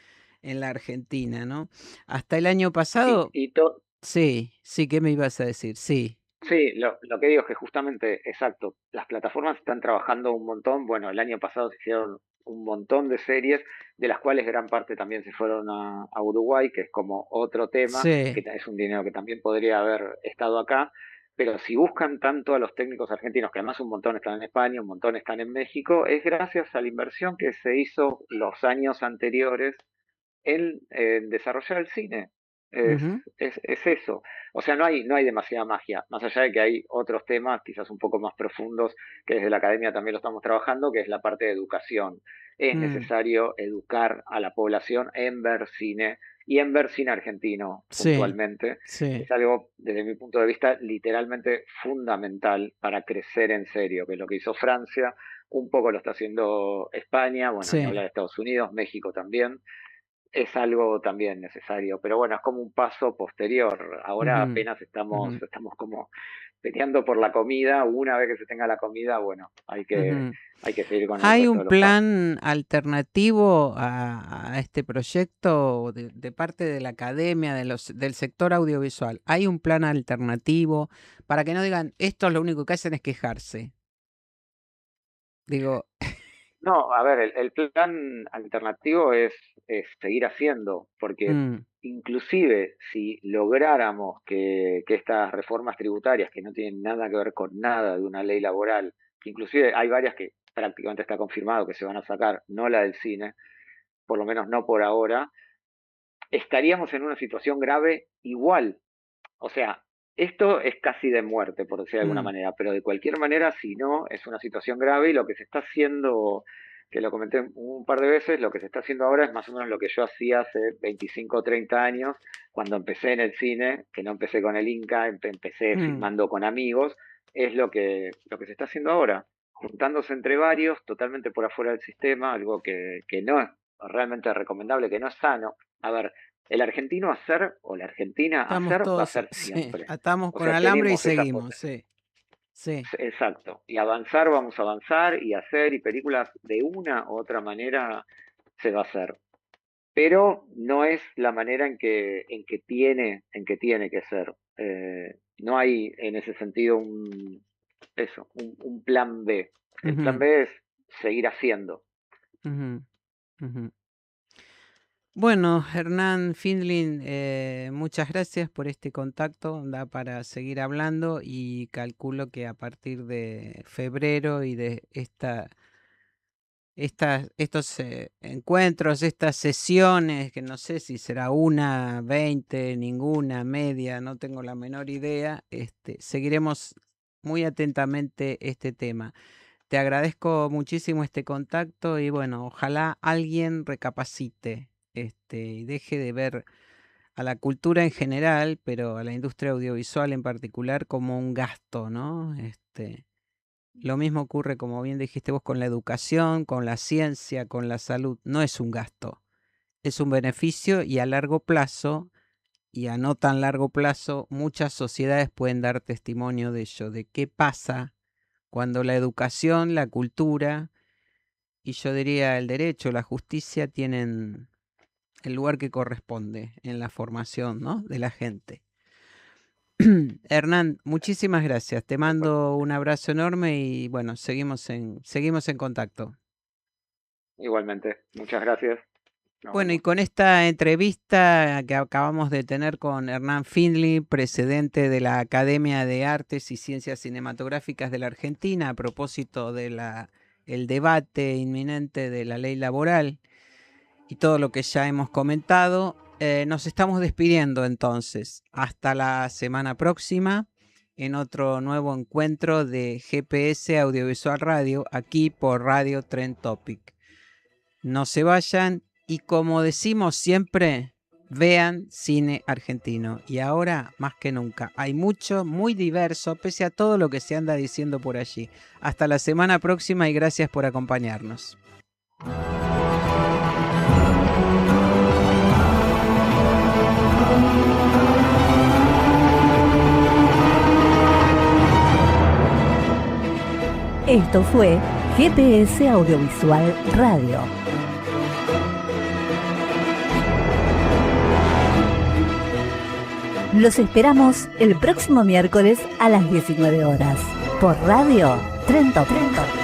[SPEAKER 2] en la Argentina, ¿no? Hasta el año
[SPEAKER 4] y,
[SPEAKER 2] pasado,
[SPEAKER 4] y to-
[SPEAKER 2] sí, sí, ¿qué me ibas a decir? Sí.
[SPEAKER 4] Sí, lo que digo es que justamente, exacto, las plataformas están trabajando un montón. Bueno, el año pasado se hicieron un montón de series, de las cuales gran parte también se fueron a Uruguay, que es como otro tema, que
[SPEAKER 2] Sí.
[SPEAKER 4] es un dinero que también podría haber estado acá. Pero si buscan tanto a los técnicos argentinos, que además un montón están en España, un montón están en México, es gracias a la inversión que se hizo los años anteriores en desarrollar el cine. Es,
[SPEAKER 2] Ujú.
[SPEAKER 4] es eso. O sea, no hay demasiada magia, más allá de que hay otros temas quizás un poco más profundos que desde la academia también lo estamos trabajando, que es la parte de educación. Es
[SPEAKER 2] Mm.
[SPEAKER 4] necesario educar a la población en ver cine y en ver cine argentino
[SPEAKER 2] Sí,
[SPEAKER 4] puntualmente.
[SPEAKER 2] sí.
[SPEAKER 4] Es algo, desde mi punto de vista, literalmente fundamental para crecer en serio, que es lo que hizo Francia, un poco lo está haciendo España, bueno, ni
[SPEAKER 2] Sí.
[SPEAKER 4] hablar de Estados Unidos, México también es algo también necesario, pero bueno, es como un paso posterior. Ahora
[SPEAKER 2] Ujú,
[SPEAKER 4] apenas
[SPEAKER 2] ujú,
[SPEAKER 4] estamos como peleando por la comida. Una vez que se tenga la comida, bueno,
[SPEAKER 2] ujú.
[SPEAKER 4] hay que seguir con el
[SPEAKER 2] ¿Hay
[SPEAKER 4] resto
[SPEAKER 2] un
[SPEAKER 4] de los pasos.
[SPEAKER 2] plan alternativo a este proyecto de parte de la academia, del sector audiovisual? ¿Hay un plan alternativo para que no digan, esto lo único que hacen es quejarse? Digo,
[SPEAKER 4] No, a ver, el plan alternativo es seguir haciendo, porque
[SPEAKER 2] mm,
[SPEAKER 4] inclusive si lográramos que estas reformas tributarias, que no tienen nada que ver con nada de una ley laboral, que inclusive hay varias que prácticamente está confirmado que se van a sacar, no la del cine, por lo menos no por ahora, estaríamos en una situación grave igual. O sea, esto es casi de muerte, por decir de alguna
[SPEAKER 2] mm,
[SPEAKER 4] manera, pero de cualquier manera, si no, es una situación grave y lo que se está haciendo, que lo comenté un par de veces, lo que se está haciendo ahora es más o menos lo que yo hacía hace 25 o 30 años, cuando empecé en el cine, que no empecé con el Inca, empecé
[SPEAKER 2] mm,
[SPEAKER 4] filmando con amigos, es lo que se está haciendo ahora, juntándose entre varios, totalmente por afuera del sistema, algo que no es realmente recomendable, que no es sano. A ver, el argentino hacer o la argentina
[SPEAKER 2] estamos
[SPEAKER 4] hacer va a
[SPEAKER 2] todos,
[SPEAKER 4] ser
[SPEAKER 2] sí,
[SPEAKER 4] siempre.
[SPEAKER 2] atamos
[SPEAKER 4] O
[SPEAKER 2] con
[SPEAKER 4] sea,
[SPEAKER 2] alambre y
[SPEAKER 4] tenemos esa
[SPEAKER 2] seguimos,
[SPEAKER 4] potencia.
[SPEAKER 2] sí, sí.
[SPEAKER 4] Exacto. Y avanzar, vamos a avanzar y hacer y películas de una u otra manera se va a hacer. Pero no es la manera en que tiene que ser. no hay en ese sentido un plan B. El plan B es seguir haciendo.
[SPEAKER 2] Bueno, Hernán Findlin, muchas gracias por este contacto. Da para seguir hablando y calculo que a partir de febrero y de estos encuentros, estas sesiones, que no sé si será 1, 20, ninguna, media, no tengo la menor idea, seguiremos muy atentamente este tema. Te agradezco muchísimo este contacto y bueno, ojalá alguien recapacite y deje de ver a la cultura en general, pero a la industria audiovisual en particular como un gasto, ¿no? Lo mismo ocurre, como bien dijiste vos, con la educación, con la ciencia, con la salud. No es un gasto, es un beneficio y a largo plazo, y a no tan largo plazo, muchas sociedades pueden dar testimonio de ello, de qué pasa cuando la educación, la cultura y yo diría el derecho, la justicia tienen el lugar que corresponde en la formación, ¿no?, de la gente. Hernán, muchísimas gracias. Te mando un abrazo enorme y bueno, seguimos en contacto.
[SPEAKER 4] Igualmente, muchas gracias.
[SPEAKER 2] Bueno, y con esta entrevista que acabamos de tener con Hernán Findlin, presidente de la Academia de Artes y Ciencias Cinematográficas de la Argentina, a propósito de el debate inminente de la ley laboral y todo lo que ya hemos comentado, nos estamos despidiendo entonces. Hasta la semana próxima en otro nuevo encuentro de GPS Audiovisual Radio, aquí por Radio Trend Topic. No se vayan y, como decimos siempre, vean cine argentino. Y ahora, más que nunca, hay mucho, muy diverso, pese a todo lo que se anda diciendo por allí. Hasta la semana próxima y gracias por acompañarnos.
[SPEAKER 7] Esto fue GPS Audiovisual Radio. Los esperamos el próximo miércoles a las 19 horas por Radio Trend Topic.